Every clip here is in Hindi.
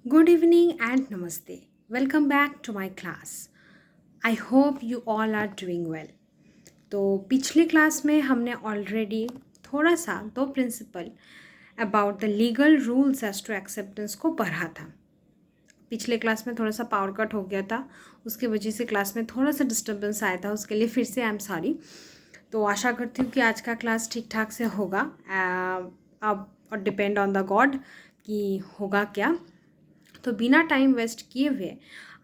Good evening and namaste. Welcome back to my class. I hope you all are doing well. तो पिछले क्लास में हमने ऑलरेडी थोड़ा सा दो principle about the legal rules as to acceptance को पढ़ा था। पिछले क्लास में थोड़ा सा पावर कट हो गया था, उसकी वजह से क्लास में थोड़ा सा डिस्टर्बेंस आया था, उसके लिए फिर से आई एम सॉरी। तो आशा करती हूँ कि आज का क्लास ठीक ठाक से होगा। अब और डिपेंड ऑन द गॉड कि होगा क्या। तो बिना टाइम वेस्ट किए हुए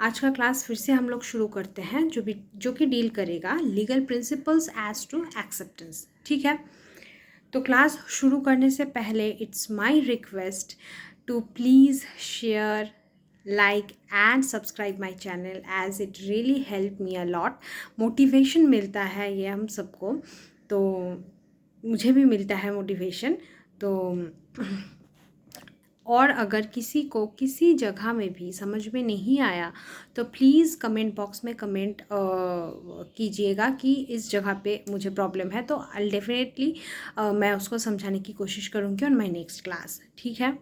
आज का क्लास फिर से हम लोग शुरू करते हैं, जो कि डील करेगा legal principles as to acceptance. ठीक है, तो क्लास शुरू करने से पहले it's my request to please share, like and subscribe my channel as it really help me a lot. Motivation मिलता है ये हम सबको, तो मुझे भी मिलता है मोटिवेशन। तो और अगर किसी को किसी जगह में भी समझ में नहीं आया तो प्लीज़ कमेंट बॉक्स में कमेंट कीजिएगा कि इस जगह पे मुझे प्रॉब्लम है, तो आई डेफिनेटली मैं उसको समझाने की कोशिश करूँगी ऑन माय नेक्स्ट क्लास। ठीक है,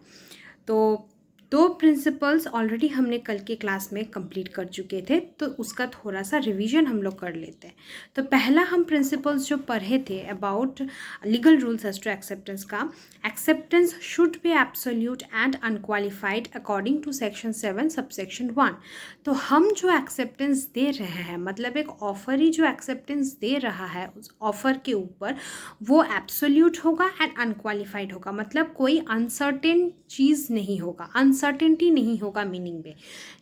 तो दो प्रिंसिपल्स ऑलरेडी हमने कल के क्लास में कंप्लीट कर चुके थे, तो उसका थोड़ा सा रिवीजन हम लोग कर लेते हैं। तो पहला हम प्रिंसिपल्स जो पढ़े थे about legal rules as to acceptance का, acceptance should be absolute and unqualified according to section 7 subsection 1। तो हम जो एक्सेप्टेंस दे रहे हैं, मतलब एक ऑफर ही जो एक्सेप्टेंस दे रहा है उस ऑफर के ऊपर, वो एब्सोल्यूट होगा एंड अनक्वालिफाइड होगा, मतलब कोई अनसर्टेन चीज़ नहीं होगा, अनसर्टेनिटी नहीं होगा मीनिंग में,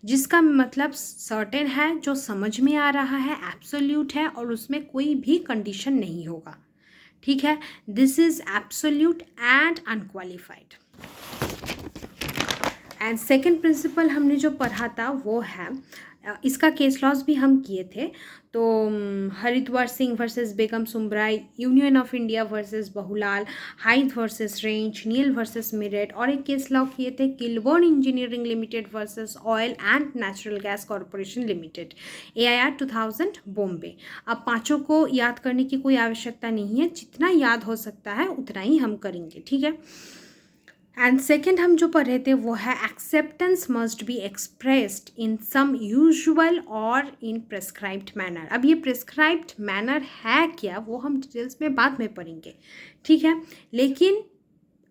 जिसका मतलब सर्टेन है, जो समझ में आ रहा है, एब्सोल्यूट है और उसमें कोई भी कंडीशन नहीं होगा। ठीक है, this is absolute and unqualified. And second principle हमने जो पढ़ा था वो है, इसका केस लॉस भी हम किए थे। तो Haridwar Singh versus Begum Sumrai, Union of India versus Bahulal, Hyde versus Wrench, Neale versus Merrett, और एक केस लॉ किए थे Kilburn Engineering Limited versus Oil and Natural Gas Corporation Limited, AIR 2000 Bombay. अब पांचों को याद करने की कोई आवश्यकता नहीं है, जितना याद हो सकता है उतना ही हम करेंगे। ठीक है, एंड सेकेंड हम जो पढ़े थे वो है acceptance must be expressed in some usual और इन प्रेस्क्राइब्ड मैनर। अब ये प्रेस्क्राइब्ड मैनर है क्या, वो हम डिटेल्स में बाद में पढ़ेंगे। ठीक है, लेकिन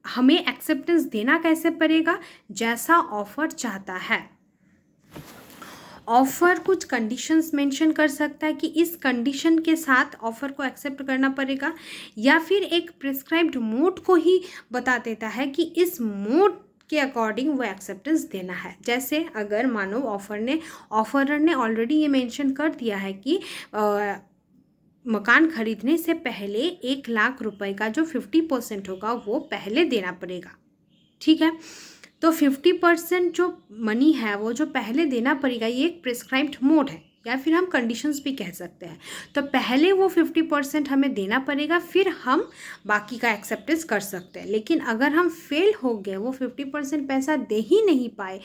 हमें एक्सेप्टेंस देना कैसे पड़ेगा, जैसा ऑफर चाहता है। ऑफ़र कुछ कंडीशंस मेंशन कर सकता है कि इस कंडीशन के साथ ऑफ़र को एक्सेप्ट करना पड़ेगा, या फिर एक प्रिस्क्राइब्ड मोड को ही बता देता है कि इस मोड के अकॉर्डिंग वो एक्सेप्टेंस देना है। जैसे अगर मानो ऑफरर ने ऑलरेडी ये मेंशन कर दिया है कि मकान खरीदने से पहले 1 लाख रुपए का जो 50% होगा वो पहले देना पड़ेगा। ठीक है, तो 50% जो मनी है वो जो पहले देना पड़ेगा, ये एक प्रिस्क्राइब्ड मोड है, या फिर हम कंडीशंस भी कह सकते हैं। तो पहले वो 50% हमें देना पड़ेगा, फिर हम बाकी का एक्सेप्टेंस कर सकते हैं। लेकिन अगर हम फेल हो गए, वो 50% पैसा दे ही नहीं पाए,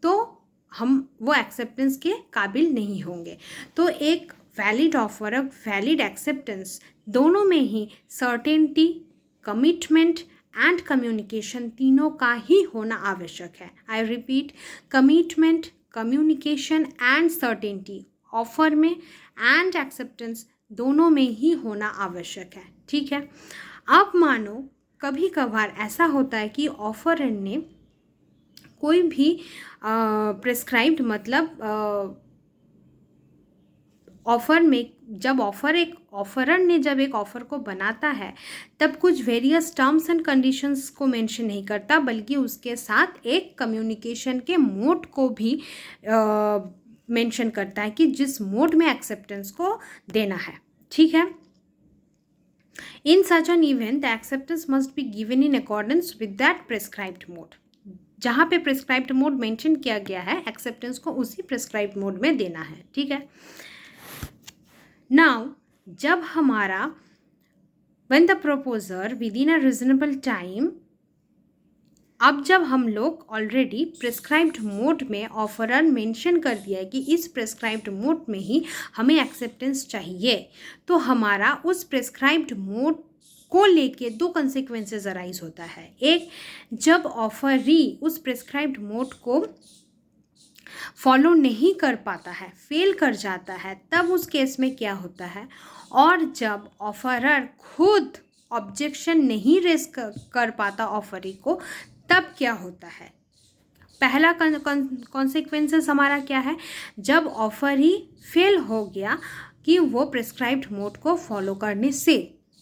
तो हम वो एक्सेप्टेंस के काबिल नहीं होंगे। तो एक वैलिड ऑफर, वैलिड एक्सेप्टेंस, दोनों में ही सर्टेनिटी, कमिटमेंट एंड कम्युनिकेशन तीनों का ही होना आवश्यक है। I repeat, commitment, communication and certainty offer में एंड एक्सेप्टेंस दोनों में ही होना आवश्यक है। ठीक है, अब मानो कभी कभार ऐसा होता है कि ऑफर ने कोई भी प्रिस्क्राइब्ड, मतलब ऑफ़र में जब ऑफरर ने जब एक ऑफ़र को बनाता है, तब कुछ वेरियस टर्म्स एंड कंडीशंस को मेंशन नहीं करता, बल्कि उसके साथ एक कम्युनिकेशन के मोड को भी मेंशन करता है कि जिस मोड में एक्सेप्टेंस को देना है। ठीक है, in such an event the acceptance must be given in accordance with that prescribed mode. जहाँ पे प्रिस्क्राइब्ड मोड मेंशन किया गया है, एक्सेप्टेंस को उसी प्रिस्क्राइब्ड मोड में देना है। ठीक है, नाउ जब हमारा when the proposer within a reasonable time, अब जब हम लोग ऑलरेडी प्रिस्क्राइब्ड मोड में ऑफरर मेंशन कर दिया है कि इस प्रिस्क्राइब्ड मोड में ही हमें एक्सेप्टेंस चाहिए, तो हमारा उस प्रिस्क्राइब्ड मोड को लेके दो कंसिक्वेंसेस अराइज होता है। एक, जब ऑफरी उस प्रिस्क्राइब्ड मोड को फॉलो नहीं कर पाता है, फेल कर जाता है, तब उस केस में क्या होता है, और जब ऑफरर खुद ऑब्जेक्शन नहीं रेज कर पाता ऑफरी को, तब क्या होता है। पहला कॉन्सिक्वेंसेस हमारा क्या है, जब ऑफर ही फेल हो गया कि वो प्रिस्क्राइब्ड मोड को फॉलो करने से।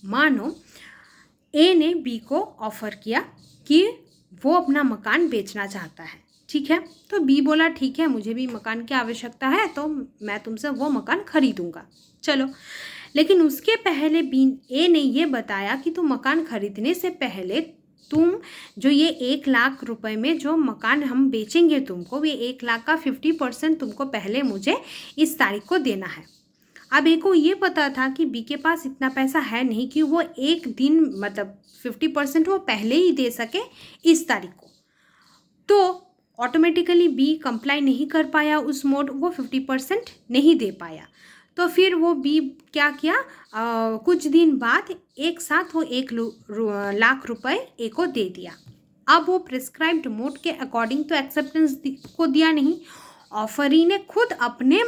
मानो ए ने बी को ऑफ़र किया कि वो अपना मकान बेचना चाहता है, ठीक है। तो बी बोला ठीक है, मुझे भी मकान की आवश्यकता है, तो मैं तुमसे वो मकान खरीदूंगा, चलो। लेकिन उसके पहले बी ए ने ये बताया कि तुम मकान खरीदने से पहले तुम जो ये 1,00,000 रुपए में जो मकान हम बेचेंगे तुमको, ये 1,00,000 का 50% तुमको पहले मुझे इस तारीख को देना है। अब ए को ये पता था कि बी के पास इतना पैसा है नहीं कि वो एक दिन मतलब 50% वो पहले ही दे सके इस तारीख को, तो ऑटोमेटिकली बी कंप्लाई नहीं कर पाया उस मोड, वो 50% नहीं दे पाया। तो फिर वो बी क्या किया, कुछ दिन बाद एक साथ वो 1,00,000 रुपए ए को दे दिया। अब वो प्रिस्क्राइब्ड मोड के अकॉर्डिंग तो एक्सेप्टेंस को दिया नहीं, ऑफरी ने खुद अपने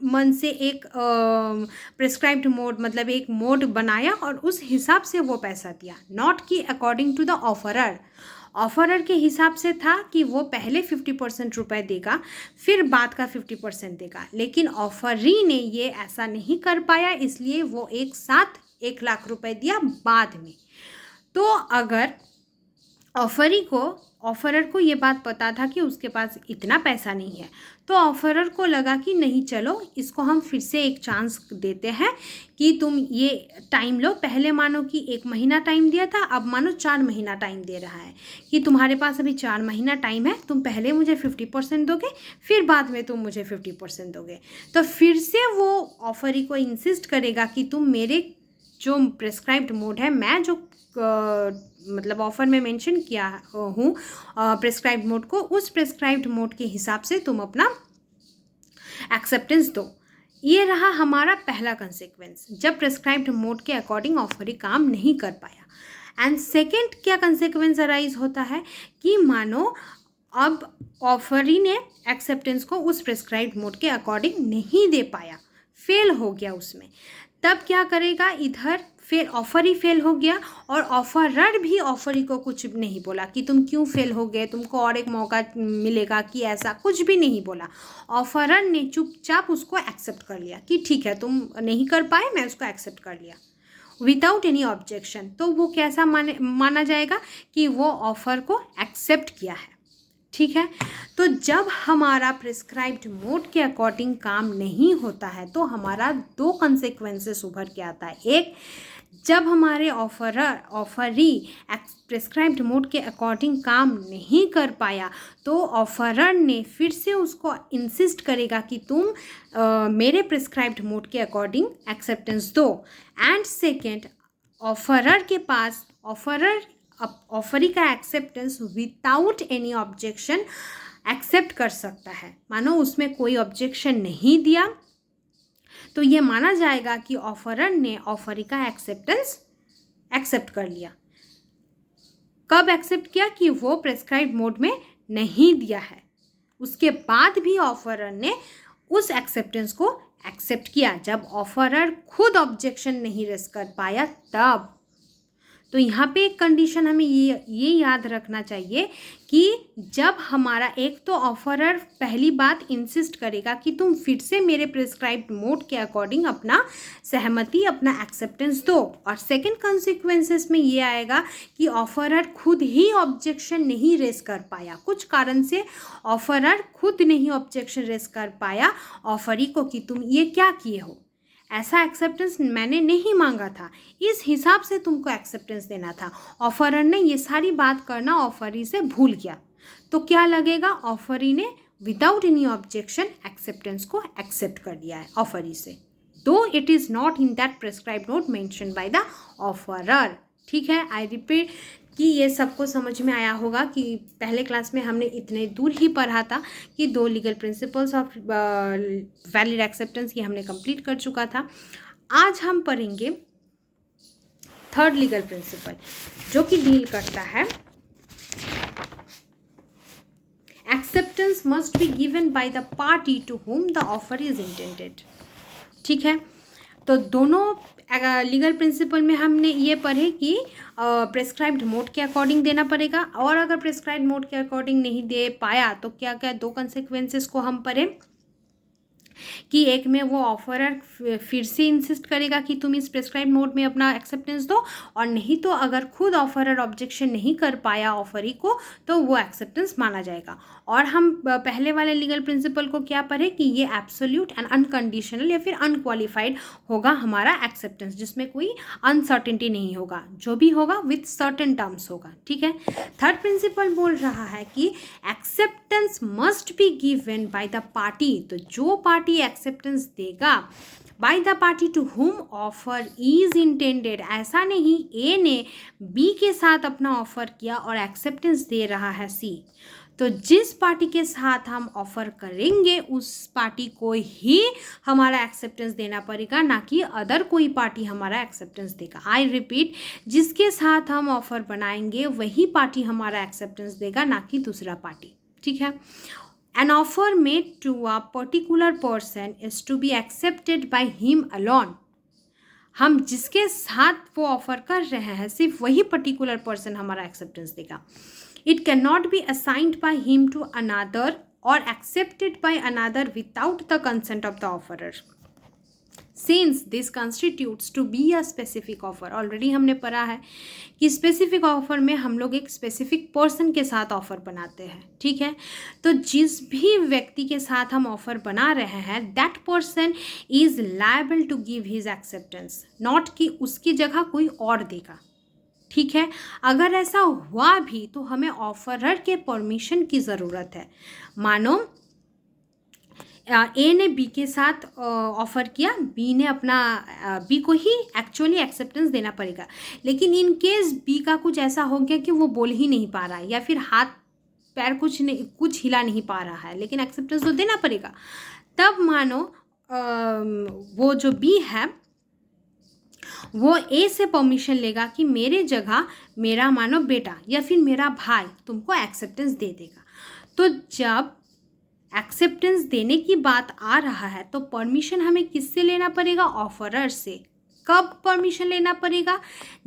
मन से एक प्रिस्क्राइब्ड मोड मतलब एक मोड बनाया और उस हिसाब से वो पैसा दिया, नॉट कि according to the offerer. Offerer के हिसाब से था कि वो पहले 50% रुपए देगा, फिर बाद का 50% देगा, लेकिन ऑफरी ने ये ऐसा नहीं कर पाया, इसलिए वो एक साथ 1,00,000 रुपए दिया बाद में। तो अगर ऑफरर को ये बात पता था कि उसके पास इतना पैसा नहीं है, तो ऑफरर को लगा कि नहीं, चलो इसको हम फिर से एक चांस देते हैं कि तुम ये टाइम लो। पहले मानो कि 1 महीना टाइम दिया था, अब मानो 4 महीना टाइम दे रहा है कि तुम्हारे पास अभी 4 महीना टाइम है, तुम पहले मुझे 50% दोगे, फिर बाद में तुम मुझे 50% दोगे। तो फिर से वो ऑफरी को इंसिस्ट करेगा कि तुम मेरे जो प्रिस्क्राइब्ड मोड है, मैं जो मतलब ऑफ़र में मेंशन किया हूँ प्रिस्क्राइब्ड मोड को, उस प्रिस्क्राइब्ड मोड के हिसाब से तुम अपना एक्सेप्टेंस दो। ये रहा हमारा पहला कंसेक्वेंस, जब प्रिस्क्राइब्ड मोड के अकॉर्डिंग ऑफरी काम नहीं कर पाया। एंड सेकेंड क्या कंसेक्वेंस अराइज होता है कि मानो अब ऑफरी ने एक्सेप्टेंस को उस प्रिस्क्राइब्ड मोड के अकॉर्डिंग नहीं दे पाया, फेल हो गया उसमें, तब क्या करेगा, इधर फिर ऑफर ही फेल हो गया और ऑफरर भी ऑफरी को कुछ नहीं बोला कि तुम क्यों फेल हो गए, तुमको और एक मौका मिलेगा कि ऐसा कुछ भी नहीं बोला। ऑफरर ने चुपचाप उसको एक्सेप्ट कर लिया कि ठीक है तुम नहीं कर पाए, मैं उसको एक्सेप्ट कर लिया विदाउट एनी ऑब्जेक्शन। तो वो कैसा माना जाएगा कि वो ऑफर को एक्सेप्ट किया है, ठीक है। तो जब हमारा प्रिस्क्राइब्ड मोड के अकॉर्डिंग काम नहीं होता है तो हमारा 2 कंसेक्वेंसेस उभर के आता है। एक, जब हमारे ऑफरी प्रिस्क्राइब्ड मोड के अकॉर्डिंग काम नहीं कर पाया तो ऑफरर ने फिर से उसको इंसिस्ट करेगा कि तुम मेरे प्रिस्क्राइब्ड मोड के अकॉर्डिंग एक्सेप्टेंस दो। एंड सेकेंड, ऑफरर के पास ऑफरी का acceptance without any objection accept कर सकता है। मानो उसमें कोई ऑब्जेक्शन नहीं दिया तो ये माना जाएगा कि ऑफरर ने ऑफरी का एक्सेप्टेंस एक्सेप्ट कर लिया। कब एक्सेप्ट किया कि वो प्रेस्क्राइब्ड मोड में नहीं दिया है, उसके बाद भी ऑफरर ने उस एक्सेप्टेंस को एक्सेप्ट किया जब ऑफरर खुद ऑब्जेक्शन नहीं रेज कर पाया तब। तो यहाँ पे एक कंडीशन हमें ये याद रखना चाहिए कि जब हमारा एक तो ऑफरर पहली बात इंसिस्ट करेगा कि तुम फिर से मेरे प्रिस्क्राइब्ड मोड के अकॉर्डिंग अपना सहमति, अपना एक्सेप्टेंस दो, और सेकंड कॉन्सिक्वेंसेस में ये आएगा कि ऑफरर खुद ही ऑब्जेक्शन नहीं रेज कर पाया, कुछ कारण से ऑफरर खुद नहीं ऑब्जेक्शन रेज कर पाया ऑफरी को कि तुम ये क्या किए हो, ऐसा एक्सेप्टेंस मैंने नहीं मांगा था, इस हिसाब से तुमको एक्सेप्टेंस देना था। ऑफरर ने ये सारी बात करना ऑफरी से भूल गया तो क्या लगेगा, ऑफरी ने विदाउट एनी ऑब्जेक्शन एक्सेप्टेंस को एक्सेप्ट कर लिया है ऑफरी से, दो it is not in that prescribed note mention by the offeror. ठीक है, आई रिपीट कि ये सबको समझ में आया होगा कि पहले क्लास में हमने इतने दूर ही पढ़ा था कि 2 legal principles of valid acceptance ये हमने कंप्लीट कर चुका था। आज हम पढ़ेंगे 3rd लीगल प्रिंसिपल जो कि डील करता है acceptance must be given by the party to whom the offer is intended. ठीक है, तो दोनों लीगल प्रिंसिपल में हमने ये पढ़े कि प्रेस्क्राइब्ड मोड के अकॉर्डिंग देना पड़ेगा, और अगर प्रेस्क्राइब्ड मोड के अकॉर्डिंग नहीं दे पाया तो क्या क्या दो कंसेक्वेंसेस को हम पढ़े कि एक में वो ऑफरर फिर से इंसिस्ट करेगा कि तुम इस प्रेस्क्राइब मोड में अपना एक्सेप्टेंस दो, और नहीं तो अगर खुद ऑफरर ऑब्जेक्शन नहीं कर पाया ऑफरी को तो वो एक्सेप्टेंस माना जाएगा। और हम पहले वाले लीगल प्रिंसिपल को क्या पढ़े कि ये एब्सोल्यूट एंड अनकंडीशनल या फिर अनक्वालिफाइड होगा हमारा एक्सेप्टेंस, जिसमें कोई अनसर्टेनिटी नहीं होगा, जो भी होगा विथ सर्टेन टर्म्स होगा। ठीक है, थर्ड प्रिंसिपल बोल रहा है कि acceptance must be given by the party, तो जो पार्टी एक्सेप्टेंस देगा by the party to whom offer is intended, ऐसा नहीं ए ने बी के साथ अपना ऑफर किया और एक्सेप्टेंस दे रहा है सी, तो जिस पार्टी के साथ हम ऑफर करेंगे उस पार्टी को ही हमारा एक्सेप्टेंस देना पड़ेगा, ना कि अदर कोई पार्टी हमारा एक्सेप्टेंस देगा। आई रिपीट, जिसके साथ हम ऑफर बनाएंगे वही पार्टी हमारा एक्सेप्टेंस देगा, ना कि दूसरा पार्टी। ठीक है, An offer made to a particular person is to be accepted by him alone. हम जिसके साथ वो ऑफर कर रहे हैं सिर्फ वही पर्टिकुलर पर्सन हमारा एक्सेप्टेंस देगा। It cannot be assigned by him to another or accepted by another without the consent of the offerer. Since this constitutes to be a specific offer, already हमने पढ़ा है कि स्पेसिफिक ऑफर में हम लोग एक स्पेसिफिक पर्सन के साथ ऑफर बनाते हैं। ठीक है, तो जिस भी व्यक्ति के साथ हम ऑफर बना रहे हैं that person is liable to give his acceptance, not कि उसकी जगह कोई और देगा। ठीक है, अगर ऐसा हुआ भी तो हमें ऑफरर के परमिशन की ज़रूरत है। मानो ए ने बी के साथ ऑफ़र किया, बी ने अपना बी को ही एक्चुअली एक्सेप्टेंस देना पड़ेगा, लेकिन इन केस बी का कुछ ऐसा हो गया कि वो बोल ही नहीं पा रहा है या फिर हाथ पैर कुछ हिला नहीं पा रहा है, लेकिन एक्सेप्टेंस तो देना पड़ेगा। तब मानो वो जो बी है वो ए से परमिशन लेगा कि मेरे जगह मेरा मानो बेटा या फिर मेरा भाई तुमको एक्सेप्टेंस दे देगा। तो जब एक्सेप्टेंस देने की बात आ रहा है तो परमिशन हमें किससे लेना पड़ेगा? ऑफरर से। कब परमिशन लेना पड़ेगा?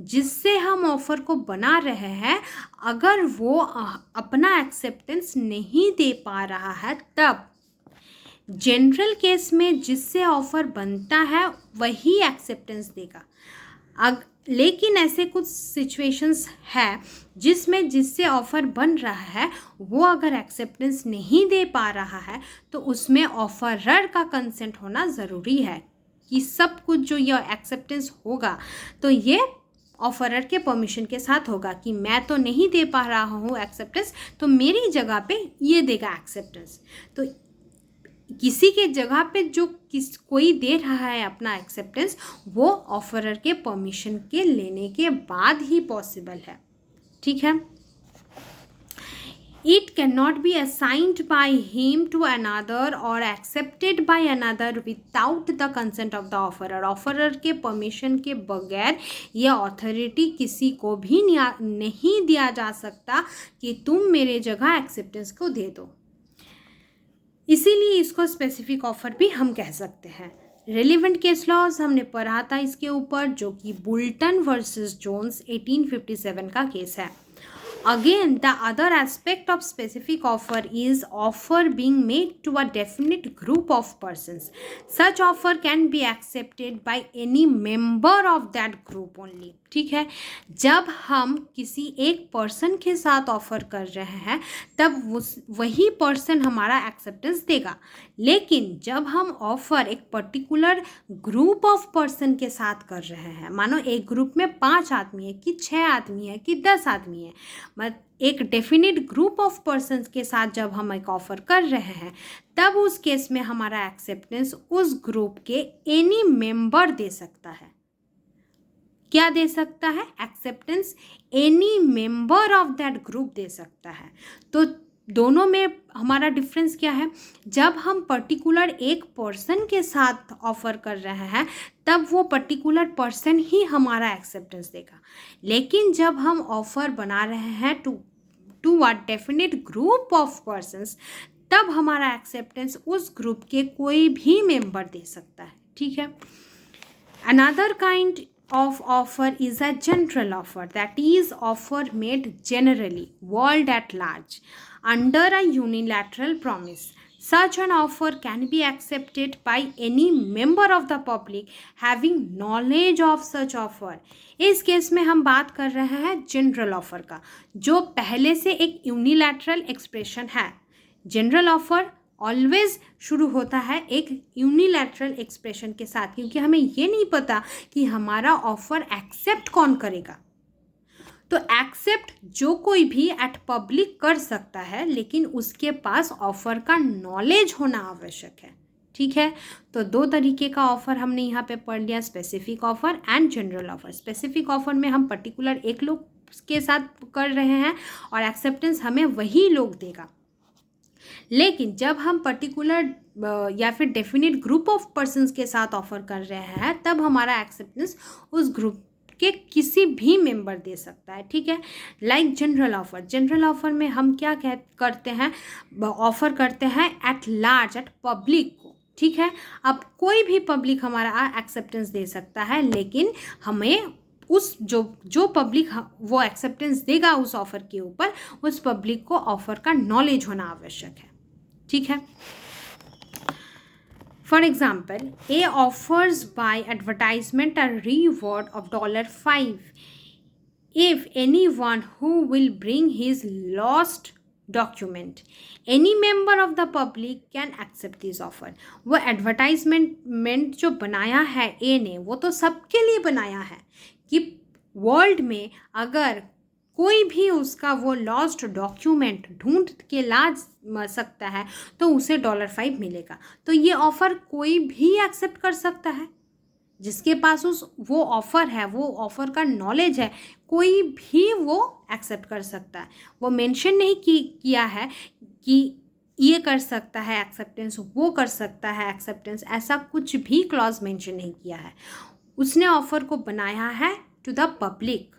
जिससे हम ऑफ़र को बना रहे हैं, अगर वो अपना एक्सेप्टेंस नहीं दे पा रहा है तब। जनरल केस में जिससे ऑफ़र बनता है वही एक्सेप्टेंस देगा। लेकिन ऐसे कुछ सिचुएशंस है जिसमें जिससे ऑफ़र बन रहा है वो अगर एक्सेप्टेंस नहीं दे पा रहा है तो उसमें ऑफरर का कंसेंट होना ज़रूरी है कि सब कुछ जो ये एक्सेप्टेंस होगा तो ये ऑफरर के परमिशन के साथ होगा कि मैं तो नहीं दे पा रहा हूँ एक्सेप्टेंस, तो मेरी जगह पे ये देगा एक्सेप्टेंस। तो किसी के जगह पे जो कोई दे रहा है अपना एक्सेप्टेंस वो ऑफरर के परमिशन के लेने के बाद ही पॉसिबल है। ठीक है, it can not be assigned by him to another or accepted by another without the consent of the offerer. Offerer के परमिशन के बगैर ये अथॉरिटी किसी को भी नहीं दिया जा सकता कि तुम मेरे जगह एक्सेप्टेंस को दे दो। इसीलिए इसको स्पेसिफिक ऑफर भी हम कह सकते हैं। रेलिवेंट केस लॉज हमने पढ़ा था इसके ऊपर, जो कि बुल्टन वर्सेस जोन्स 1857 का केस है। Again, the other aspect of specific offer is offer being made to a definite group of persons. Such offer can be accepted by any member of that group only. ठीक है, जब हम किसी एक पर्सन के साथ ऑफ़र कर रहे हैं तब वही पर्सन हमारा एक्सेप्टेंस देगा, लेकिन जब हम ऑफ़र एक पर्टिकुलर ग्रुप ऑफ पर्सन के साथ कर रहे हैं, मानो एक ग्रुप में 5 आदमी है कि 6 आदमी है कि 10 आदमी है, एक डेफिनेट ग्रुप ऑफ पर्सन्स के साथ जब हम एक ऑफ़र कर रहे हैं तब उस केस में हमारा एक्सेप्टेंस उस ग्रुप के एनी मेंबर दे सकता है। क्या दे सकता है? Acceptance any member of that group दे सकता है। तो दोनों में हमारा डिफरेंस क्या है? जब हम पर्टिकुलर एक पर्सन के साथ ऑफ़र कर रहे हैं तब वो पर्टिकुलर पर्सन ही हमारा एक्सेप्टेंस देगा, लेकिन जब हम ऑफ़र बना रहे हैं to to a definite group of persons, तब हमारा एक्सेप्टेंस उस ग्रुप के कोई भी मेंबर दे सकता है, ठीक है। Another kind of offer is a general offer, that is offer made generally world at large under a unilateral promise. Such an offer can be accepted by any member of the public having knowledge of such offer. इस केस में हम बात कर रहे हैं जनरल ऑफर का, जो पहले से एक यूनिलैटरल एक्सप्रेशन है। जनरल ऑफर ऑलवेज शुरू होता है एक यूनिलैटरल एक्सप्रेशन के साथ, क्योंकि हमें ये नहीं पता कि हमारा ऑफर एक्सेप्ट कौन करेगा। तो एक्सेप्ट जो कोई भी एट पब्लिक कर सकता है, लेकिन उसके पास ऑफर का नॉलेज होना आवश्यक है, ठीक है। तो दो तरीके का ऑफर हमने यहाँ पे पढ़ लिया, specific offer and general offer. Specific offer में हम पर्टिकुलर एक लोग के साथ कर रहे हैं और एक्सेप्टेंस हमें वही लोग देगा। लेकिन जब हम पर्टिकुलर या फिर डेफिनेट ग्रुप ऑफ पर्सन्स के साथ ऑफर कर रहे हैं, तब हमारा एक्सेप्टेंस उस ग्रुप के किसी भी मेंबर दे सकता है, ठीक है। Like general offer, general offer में हम क्या करते हैं, ऑफर करते हैं एट लार्ज, एट पब्लिक को, ठीक है। अब कोई भी पब्लिक हमारा एक्सेप्टेंस दे सकता है, लेकिन हमें उस जो पब्लिक वो एक्सेप्टेंस देगा उस ऑफर के ऊपर, उस पब्लिक को ऑफर का नॉलेज होना आवश्यक है, ठीक है। For example, A offers by advertisement a reward of $5 if anyone who will bring his lost document. Any member of the public can accept this offer. वो एडवर्टाइजमेंट जो बनाया है ए ने, वो तो सबके लिए बनाया है कि वर्ल्ड में अगर कोई भी उसका वो लॉस्ट डॉक्यूमेंट ढूंढ के ला सकता है तो उसे $5 मिलेगा। तो ये ऑफ़र कोई भी एक्सेप्ट कर सकता है, जिसके पास वो ऑफ़र है, वो ऑफ़र का नॉलेज है, कोई भी वो एक्सेप्ट कर सकता है। वो मेंशन नहीं किया है कि ये कर सकता है एक्सेप्टेंस, वो कर सकता है एक्सेप्टेंस, ऐसा कुछ भी क्लॉज मेंशन नहीं किया है। उसने ऑफ़र को बनाया है टू द पब्लिक,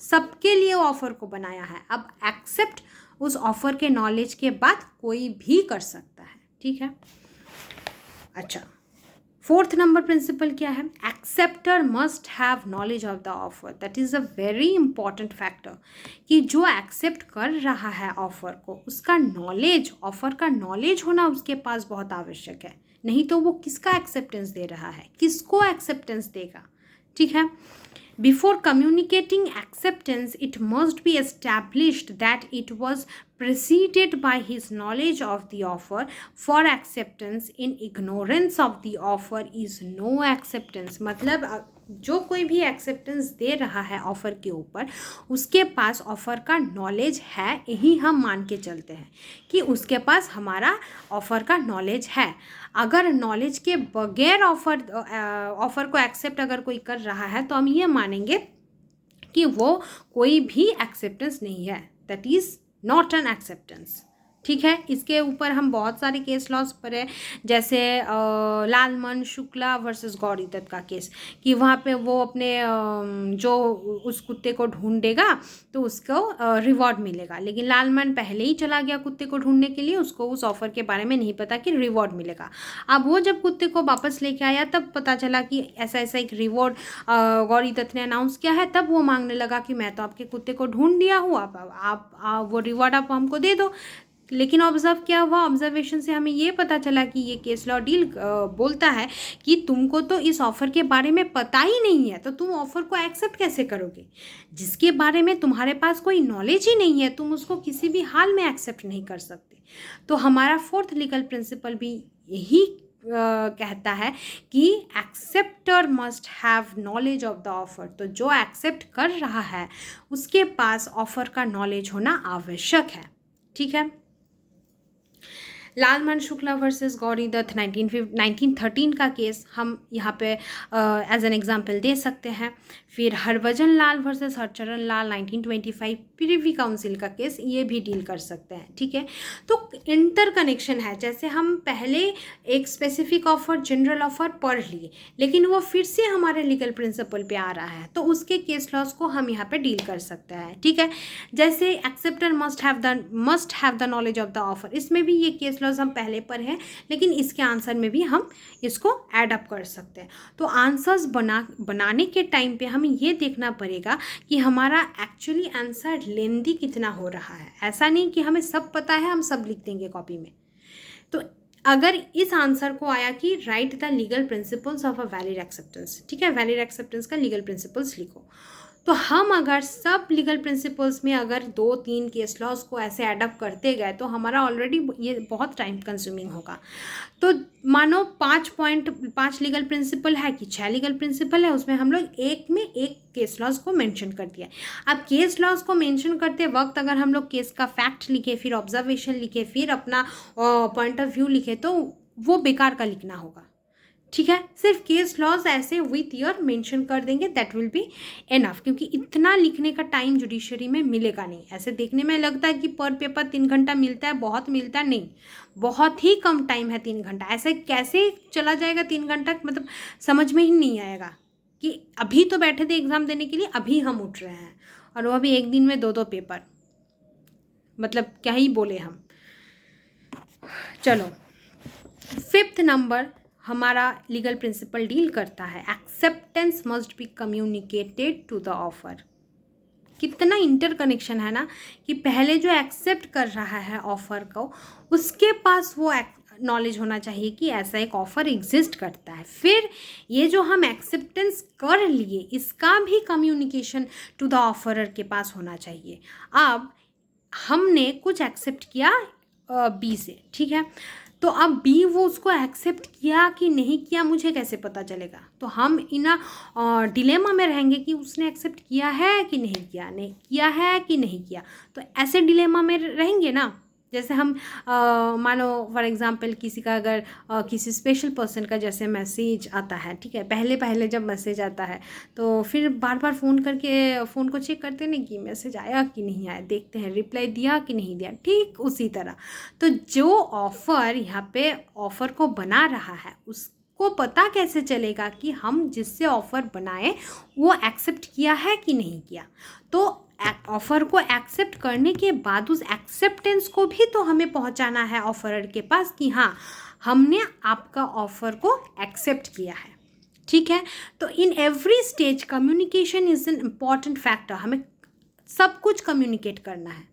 सबके लिए ऑफ़र को बनाया है। अब एक्सेप्ट उस ऑफ़र के नॉलेज के बाद कोई भी कर सकता है, ठीक है। अच्छा, 4th नंबर प्रिंसिपल क्या है? Acceptor must have knowledge of the offer. That is a very important factor कि जो एक्सेप्ट कर रहा है ऑफर को, उसका नॉलेज, ऑफर का नॉलेज होना उसके पास बहुत आवश्यक है। नहीं तो वो किसका एक्सेप्टेंस दे रहा है, किसको एक्सेप्टेंस देगा, ठीक है। Before communicating acceptance, it must be established that it was preceded by his knowledge of the offer. For acceptance in ignorance of the offer is no acceptance. मतलब जो कोई भी एक्सेप्टेंस दे रहा है ऑफ़र के ऊपर, उसके पास ऑफ़र का नॉलेज है, यही हम मान के चलते हैं कि उसके पास हमारा ऑफ़र का नॉलेज है। अगर नॉलेज के बगैर ऑफ़र को एक्सेप्ट अगर कोई कर रहा है, तो हम ये मानेंगे कि वो कोई भी एक्सेप्टेंस नहीं है, that is not an acceptance, ठीक है। इसके ऊपर हम बहुत सारे केस लॉज पढ़े, जैसे लालमन शुक्ला वर्सेस गौरी दत्त का केस, कि वहाँ पे वो अपने जो उस कुत्ते को ढूंढेगा तो उसको रिवॉर्ड मिलेगा, लेकिन लालमन पहले ही चला गया कुत्ते को ढूंढने के लिए, उसको उस ऑफ़र के बारे में नहीं पता कि रिवॉर्ड मिलेगा। अब वो जब कुत्ते को वापस लेके आया, तब पता चला कि ऐसा ऐसा एक रिवॉर्ड गौरी दत्त ने अनाउंस किया है। तब वो मांगने लगा कि मैं तो आपके कुत्ते को ढूंढ दिया हूँ, आप वो रिवॉर्ड आप हमको दे दो। लेकिन ऑब्जर्व क्या हुआ, ऑब्जर्वेशन से हमें ये पता चला कि ये केस लॉ डील बोलता है कि तुमको तो इस ऑफ़र के बारे में पता ही नहीं है, तो तुम ऑफ़र को एक्सेप्ट कैसे करोगे? जिसके बारे में तुम्हारे पास कोई नॉलेज ही नहीं है, तुम उसको किसी भी हाल में एक्सेप्ट नहीं कर सकते। तो हमारा 4th लीगल प्रिंसिपल भी यही कहता है कि acceptor must have knowledge of the offer. तो जो एक्सेप्ट कर रहा है उसके पास ऑफ़र का नॉलेज होना आवश्यक है, ठीक है। लालमन शुक्ला वर्सेस गौरी दत्त 1913 का केस हम यहाँ पे एज एन एग्जांपल दे सकते हैं। फिर हरभजन लाल वर्सेस हरचरण लाल 1925 प्रिवी काउंसिल का केस, ये भी डील कर सकते हैं। ठीक है, तो इंटर कनेक्शन है। जैसे हम पहले एक स्पेसिफिक ऑफर, जनरल ऑफर पढ़ लिए, लेकिन वो फिर से हमारे लीगल प्रिंसिपल पे आ रहा है, तो उसके केस लॉज को हम यहाँ पे डील कर सकते हैं। ठीक है, जैसे acceptor must have the knowledge of the offer, इसमें भी ये केस लॉज हम पहले पर हैं, लेकिन इसके आंसर में भी हम इसको ऐड अप कर सकते हैं। तो आंसर्स बनाने के टाइम पे हमें ये देखना पड़ेगा कि हमारा एक्चुअली आंसर लेंदी कितना हो रहा है। ऐसा नहीं कि हमें सब पता है, हम सब लिख देंगे कॉपी में। तो अगर इस आंसर को आया कि right the legal principles of a valid acceptance, ठीक है, वैलिड एक्सेप्टेंस का लीगल प्रिंसिपल्स लिखो, तो हम अगर सब लीगल प्रिंसिपल्स में अगर 2-3 केस लॉज को ऐसे एडअप करते गए तो हमारा ऑलरेडी ये बहुत टाइम कंज्यूमिंग होगा। तो मानो 5 लीगल प्रिंसिपल है कि 6 लीगल प्रिंसिपल है, उसमें हम लोग एक में एक केस लॉज को मेंशन कर दिया। अब केस लॉज को मेंशन करते वक्त अगर हम लोग केस का फैक्ट लिखे, फिर ऑब्जर्वेशन लिखे, फिर अपना पॉइंट ऑफ व्यू लिखे, तो वो बेकार का लिखना होगा। ठीक है, सिर्फ केस लॉज ऐसे विथ ईयर मेंशन कर देंगे, दैट विल बी एनफ, क्योंकि इतना लिखने का टाइम जुडिशरी में मिलेगा नहीं। ऐसे देखने में लगता है कि पर पेपर 3 घंटा मिलता है, बहुत मिलता है, नहीं, बहुत ही कम टाइम है 3 घंटा। ऐसे कैसे चला जाएगा 3 घंटा, मतलब समझ में ही नहीं आएगा कि अभी तो बैठे थे एग्ज़ाम देने के लिए, अभी हम उठ रहे हैं, और वो भी एक दिन में 2-2 पेपर, मतलब क्या ही बोले हम। चलो, 5th नंबर हमारा लीगल प्रिंसिपल डील करता है, acceptance must be communicated to the offer. कितना इंटरकनेक्शन है ना, कि पहले जो एक्सेप्ट कर रहा है ऑफर को, उसके पास वो नॉलेज होना चाहिए कि ऐसा एक ऑफ़र एग्जिस्ट करता है। फिर ये जो हम एक्सेप्टेंस कर लिए, इसका भी कम्युनिकेशन टू द ऑफरर के पास होना चाहिए। अब हमने कुछ एक्सेप्ट किया बी से, ठीक है, तो अब बी वो उसको एक्सेप्ट किया कि नहीं किया मुझे कैसे पता चलेगा? तो हम इन डिलेमा में रहेंगे कि उसने एक्सेप्ट किया है कि नहीं किया, नहीं किया है कि नहीं किया। तो ऐसे डिलेमा में रहेंगे ना, जैसे हम मानो फॉर एग्जांपल किसी का अगर किसी स्पेशल पर्सन का जैसे मैसेज आता है, ठीक है, पहले पहले जब मैसेज आता है तो फिर बार बार फ़ोन करके फ़ोन को चेक करते नहीं कि मैसेज आया कि नहीं आया, देखते हैं रिप्लाई दिया कि नहीं दिया। ठीक उसी तरह तो जो ऑफ़र यहाँ पे ऑफ़र को बना रहा है, उसको पता कैसे चलेगा कि हम जिससे ऑफ़र बनाए वो एक्सेप्ट किया है कि नहीं किया? तो ऑफ़र को एक्सेप्ट करने के बाद उस एक्सेप्टेंस को भी तो हमें पहुंचाना है ऑफरर के पास कि हाँ, हमने आपका ऑफ़र को एक्सेप्ट किया है। ठीक है, तो in every stage communication is an important factor. हमें सब कुछ कम्युनिकेट करना है,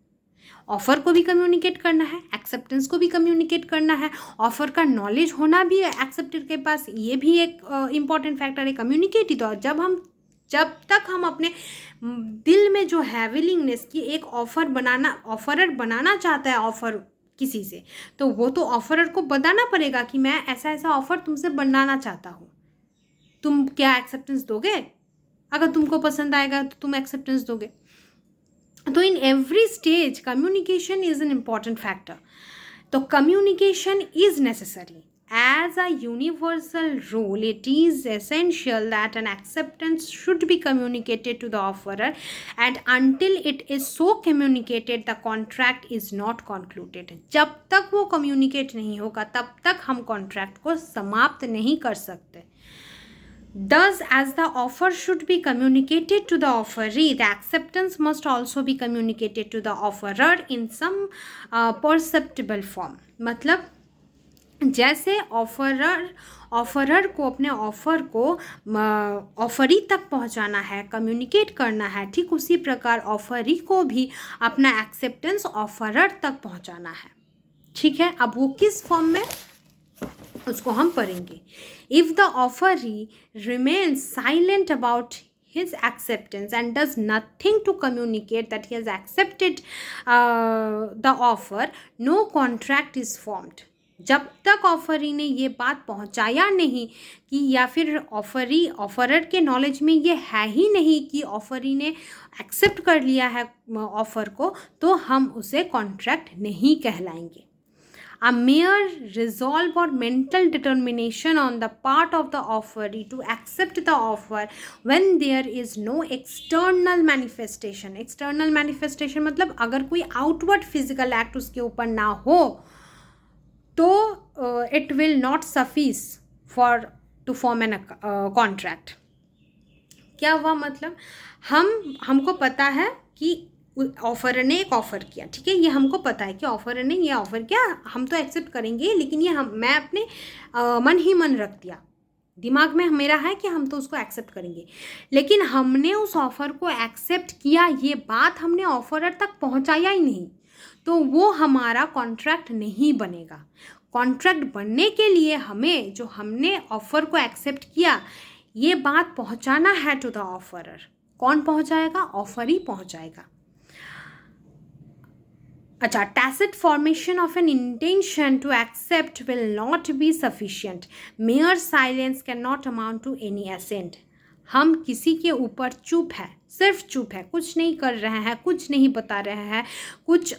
ऑफ़र को भी कम्युनिकेट करना है, एक्सेप्टेंस को भी कम्युनिकेट करना है, ऑफ़र का नॉलेज होना भी एक्सेप्टर के पास, ये भी एक इम्पॉर्टेंट फैक्टर है। कम्युनिकेट ही तो जब तक हम अपने दिल में जो है विलिंगनेस कि एक ऑफरर बनाना चाहता है ऑफ़र किसी से, तो वो तो ऑफरर को बताना पड़ेगा कि मैं ऐसा ऐसा ऑफ़र तुमसे बनाना चाहता हूँ, तुम क्या एक्सेप्टेंस दोगे? अगर तुमको पसंद आएगा तो तुम एक्सेप्टेंस दोगे। तो in every stage communication is an important factor. तो communication is necessary. As a universal rule, it is essential that an acceptance should be communicated to the offerer, and until it is so communicated, the contract is not concluded. जब तक वो communicate नहीं होगा तब तक हम contract को समाप्त नहीं कर सकते. Thus, as the offer should be communicated to the offeree, the acceptance must also be communicated to the offerer in some perceptible form. मतलब जैसे ऑफरर को अपने ऑफ़र को ऑफरी तक पहुंचाना है, कम्युनिकेट करना है, ठीक उसी प्रकार ऑफरी को भी अपना एक्सेप्टेंस ऑफरर तक पहुंचाना है। ठीक है, अब वो किस फॉर्म में, उसको हम पढ़ेंगे. If the offeree remains silent about his acceptance and does nothing to communicate that he has accepted the offer, no contract is formed. जब तक ऑफरी ने ये बात पहुंचाया नहीं कि या फिर ऑफरर के नॉलेज में ये है ही नहीं कि ऑफरी ने एक्सेप्ट कर लिया है ऑफ़र को, तो हम उसे कॉन्ट्रैक्ट नहीं कहलाएंगे. A mere resolve or mental determination on the part of the offeree to accept the offer when there is no external manifestation. External manifestation मतलब अगर कोई outward physical act उसके ऊपर ना हो तो it will not suffice for to form an contract. क्या हुआ मतलब हमको पता है कि ऑफर ने एक ऑफ़र किया, ठीक है, ये हमको पता है कि ऑफर ने ये ऑफ़र किया, हम तो एक्सेप्ट करेंगे, लेकिन ये मैं अपने मन ही मन रख दिया, दिमाग में मेरा है कि हम तो उसको एक्सेप्ट करेंगे, लेकिन हमने उस ऑफ़र को एक्सेप्ट किया, ये बात हमने ऑफरर तक पहुंचाया ही नहीं, तो वो हमारा कॉन्ट्रैक्ट नहीं बनेगा. कॉन्ट्रैक्ट बनने के लिए हमें जो हमने ऑफ़र को एक्सेप्ट किया ये बात पहुंचाना है टू द ऑफरर. कौन पहुंचाएगा? ऑफर ही पहुंचाएगा. अच्छा, tacit formation of an intention to accept will not be sufficient. Mere silence cannot amount to any assent. हम किसी के ऊपर चुप है, सिर्फ चुप है, कुछ नहीं कर रहे हैं, कुछ नहीं बता रहे हैं, कुछ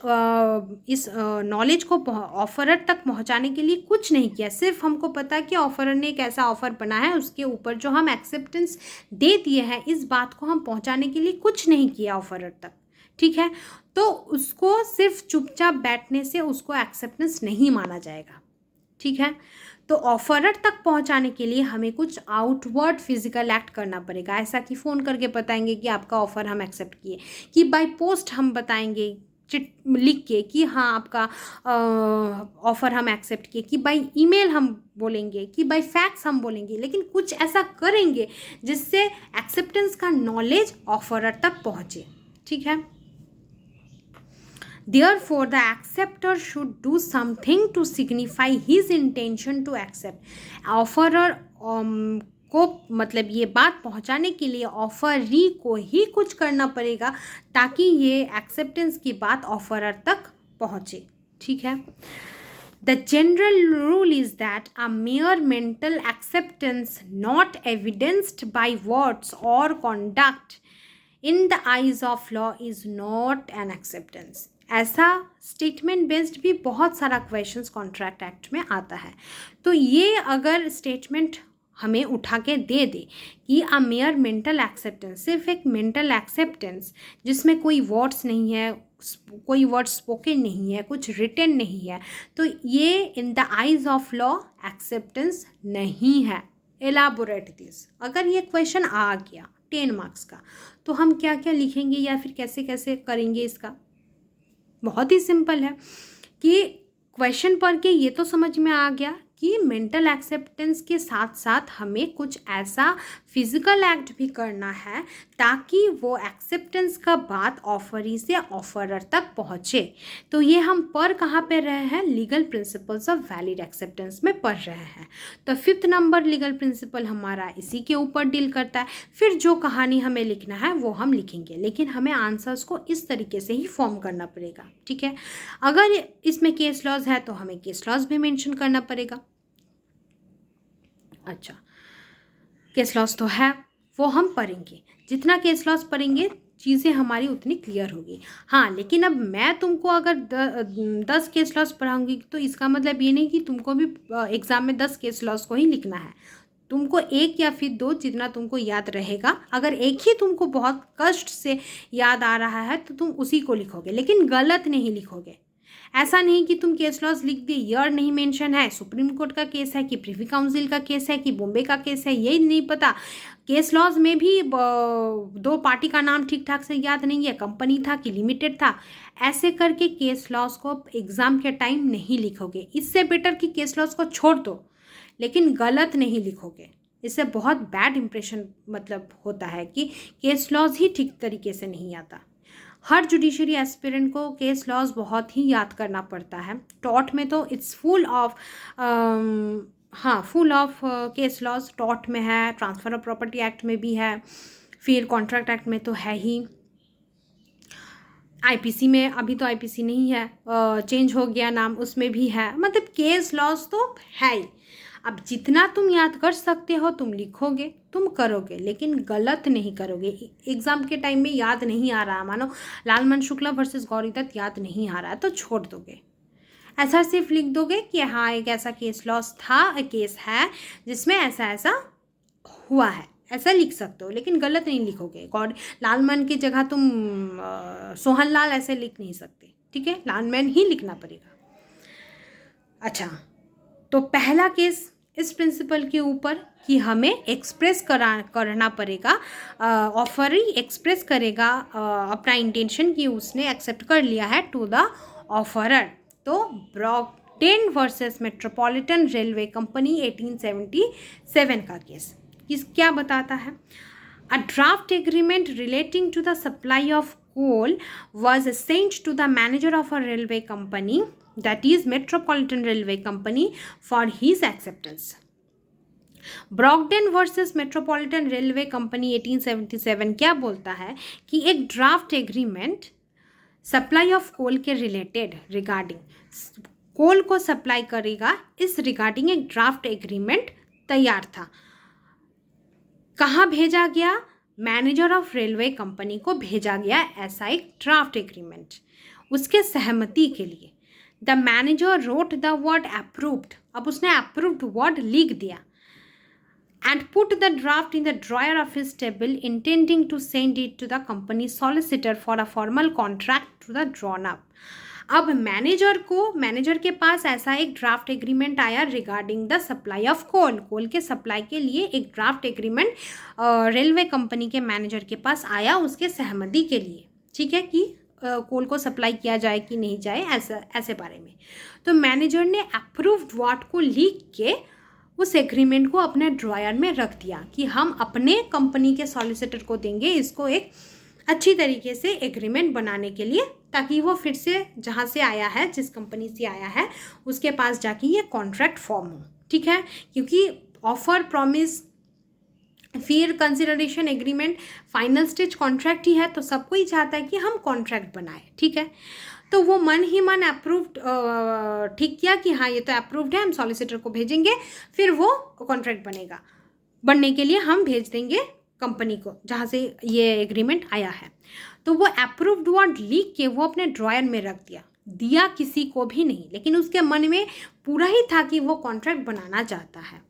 इस नॉलेज को ऑफरर तक पहुंचाने के लिए कुछ नहीं किया, सिर्फ हमको पता है कि ऑफरर ने एक ऐसा ऑफ़र बनाया है, उसके ऊपर जो हम एक्सेप्टेंस दे दिए हैं, इस बात को हम पहुंचाने के लिए कुछ नहीं किया ऑफरर तक, ठीक है, तो उसको सिर्फ चुपचाप बैठने से उसको एक्सेप्टेंस नहीं माना जाएगा, ठीक है. तो ऑफरर तक पहुंचाने के लिए हमें कुछ आउटवर्ड फिजिकल एक्ट करना पड़ेगा, ऐसा कि फ़ोन करके बताएंगे कि आपका ऑफ़र हम एक्सेप्ट किए, कि बाय पोस्ट हम बताएंगे चिट लिख के कि हाँ आपका ऑफ़र हम एक्सेप्ट किए, कि बाय ईमेल हम बोलेंगे, कि बाय फैक्स हम बोलेंगे, लेकिन कुछ ऐसा करेंगे जिससे एक्सेप्टेंस का नॉलेज ऑफरर तक पहुँचे, ठीक है. Therefore, the acceptor should do something to signify his intention to accept. Offerer को मतलब ये बात पहुंचाने के लिए ऑफरी को ही कुछ करना पड़ेगा ताकि ये एक्सेप्टेंस की बात ऑफरर तक पहुंचे, ठीक है. The general rule is that a mere mental acceptance not evidenced by words or conduct in the eyes of law is not an acceptance. ऐसा स्टेटमेंट बेस्ड भी बहुत सारा क्वेश्चंस कॉन्ट्रैक्ट एक्ट में आता है, तो ये अगर स्टेटमेंट हमें उठा के दे दे कि अ मेयर मेंटल एक्सेप्टेंस, सिर्फ एक मेंटल एक्सेप्टेंस जिसमें कोई वर्ड्स नहीं है, कोई वर्ड स्पोकन नहीं है, कुछ रिटन नहीं है, तो ये in the eyes of law acceptance नहीं है. Elaborate this. अगर ये क्वेश्चन आ गया 10 मार्क्स का तो हम क्या क्या लिखेंगे या फिर कैसे कैसे करेंगे इसका? बहुत ही सिंपल है कि क्वेश्चन पढ़ के ये तो समझ में आ गया कि मेंटल एक्सेप्टेंस के साथ साथ हमें कुछ ऐसा फिजिकल एक्ट भी करना है ताकि वो एक्सेप्टेंस का बात ऑफरी से ऑफरर तक पहुँचे. तो ये हम पढ़ कहाँ पे रहे हैं? Legal principles of valid acceptance में पढ़ रहे हैं. तो 5th नंबर लीगल प्रिंसिपल हमारा इसी के ऊपर डील करता है. फिर जो कहानी हमें लिखना है वो हम लिखेंगे, लेकिन हमें आंसर्स को इस तरीके से ही फॉर्म करना पड़ेगा, ठीक है. अगर इसमें केस लॉज है तो हमें केस लॉज भी मेंशन करना पड़ेगा. अच्छा, केस लॉस तो है, वो हम पढ़ेंगे, जितना केस लॉस पढ़ेंगे चीज़ें हमारी उतनी क्लियर होगी. हाँ, लेकिन अब मैं तुमको अगर 10 केस लॉस पढ़ाऊँगी तो इसका मतलब ये नहीं कि तुमको भी एग्ज़ाम में 10 केस लॉस को ही लिखना है. तुमको एक या फिर 2 जितना तुमको याद रहेगा, अगर एक ही तुमको बहुत कष्ट से याद आ रहा है तो तुम उसी को लिखोगे, लेकिन गलत नहीं लिखोगे. ऐसा नहीं कि तुम केस लॉज लिख दिए, ईयर नहीं मेंशन है, सुप्रीम कोर्ट का केस है कि प्रिवी काउंसिल का केस है कि बॉम्बे का केस है, यही नहीं पता. केस लॉज में भी 2 पार्टी का नाम ठीक ठाक से याद नहीं है, कंपनी था कि लिमिटेड था. ऐसे करके केस लॉज को एग्ज़ाम के टाइम नहीं लिखोगे. इससे बेटर कि केस लॉज को छोड़ दो, लेकिन गलत नहीं लिखोगे. इससे बहुत बैड इंप्रेशन मतलब होता है कि केस लॉज ही ठीक तरीके से नहीं आता. हर जुडिशरी एस्पिरेंट को केस लॉज बहुत ही याद करना पड़ता है. टॉट में तो it's full of full of case laws टॉट में है, ट्रांसफ़र ऑफ प्रॉपर्टी एक्ट में भी है, फिर कॉन्ट्रैक्ट एक्ट में तो है ही, आईपीसी में अभी तो आईपीसी नहीं है, चेंज हो गया नाम, उसमें भी है. मतलब केस लॉज तो है ही. अब जितना तुम याद कर सकते हो तुम लिखोगे, तुम करोगे, लेकिन गलत नहीं करोगे. एग्ज़ाम के टाइम में याद नहीं आ रहा, मानो लालमन शुक्ला वर्सेस गौरी दत्त याद नहीं आ रहा है तो छोड़ दोगे. ऐसा सिर्फ लिख दोगे कि हाँ एक ऐसा केस लॉस था, केस है जिसमें ऐसा ऐसा हुआ है, ऐसा लिख सकते हो, लेकिन गलत नहीं लिखोगे। गॉड लालमैन की जगह तुम सोहन लाल ऐसे लिख नहीं सकते, ठीक है, लालमैन ही लिखना पड़ेगा। अच्छा, तो पहला केस इस प्रिंसिपल के ऊपर कि हमें एक्सप्रेस करना पड़ेगा, ऑफर ही एक्सप्रेस करेगा अपना इंटेंशन कि उसने एक्सेप्ट कर लिया है टू द ऑफरर। तो Brogden versus Metropolitan Railway Company 1877 का केस क्या बताता है? A draft agreement relating to the supply of coal was sent to the manager of a railway company, that is Metropolitan Railway Company, for his acceptance. Brogden versus Metropolitan Railway Company 1877 क्या बोलता है कि एक draft agreement supply of coal के रिलेटेड, रिगार्डिंग कोल को सप्लाई करेगा, इस रिगार्डिंग एक ड्राफ्ट एग्रीमेंट तैयार था। कहाँ भेजा गया? मैनेजर ऑफ रेलवे कंपनी को भेजा गया ऐसा एक ड्राफ्ट एग्रीमेंट, उसके सहमति के लिए। The manager wrote the word approved, अब उसने अप्रूव्ड वर्ड लिख दिया, and put the draft in the drawer of his table intending to send it to the company solicitor for a formal contract to the drawn up. अब मैनेजर के पास ऐसा एक ड्राफ्ट एग्रीमेंट आया regarding the supply of coal के सप्लाई के लिए एक ड्राफ्ट एग्रीमेंट रेलवे कंपनी के मैनेजर के पास आया उसके सहमति के लिए, ठीक है, कि कोल को सप्लाई किया जाए कि नहीं जाए, ऐसे बारे में। तो मैनेजर ने अप्रूव्ड वर्ड को लिख के उस एग्रीमेंट को अपने ड्रॉयर में रख दिया कि हम अपने कंपनी के सॉलिसिटर को देंगे इसको एक अच्छी तरीके से एग्रीमेंट बनाने के लिए, ताकि वो फिर से जहाँ से आया है, जिस कंपनी से आया है, उसके पास जाके ये कॉन्ट्रैक्ट फॉर्म हो, ठीक है। क्योंकि ऑफर, प्रॉमिस, फिर consideration, agreement, final stage contract ही है, तो सबको ही चाहता है कि हम कॉन्ट्रैक्ट बनाए, ठीक है। तो वो मन ही मन अप्रूव्ड ठीक किया कि हाँ ये तो अप्रूव्ड है, हम सॉलिसिटर को भेजेंगे, फिर वो कॉन्ट्रैक्ट बनने के लिए हम भेज देंगे कंपनी को जहाँ से ये एग्रीमेंट आया है। तो वो अप्रूव्ड वर्ड लिख के वो अपने ड्रॉयर में रख दिया किसी को भी नहीं, लेकिन उसके मन में पूरा ही था कि वो कॉन्ट्रैक्ट बनाना चाहता है।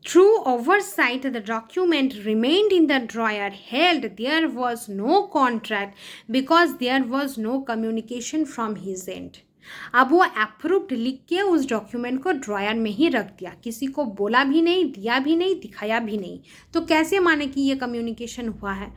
Through oversight, the document remained in the drawer, held there was no contract because there was no communication from his end. अब वो अप्रूव्ड लिख के उस डॉक्यूमेंट को ड्रॉयर में ही रख दिया, किसी को बोला भी नहीं, दिया भी नहीं, दिखाया भी नहीं। तो कैसे माने कि ये कम्युनिकेशन हुआ है?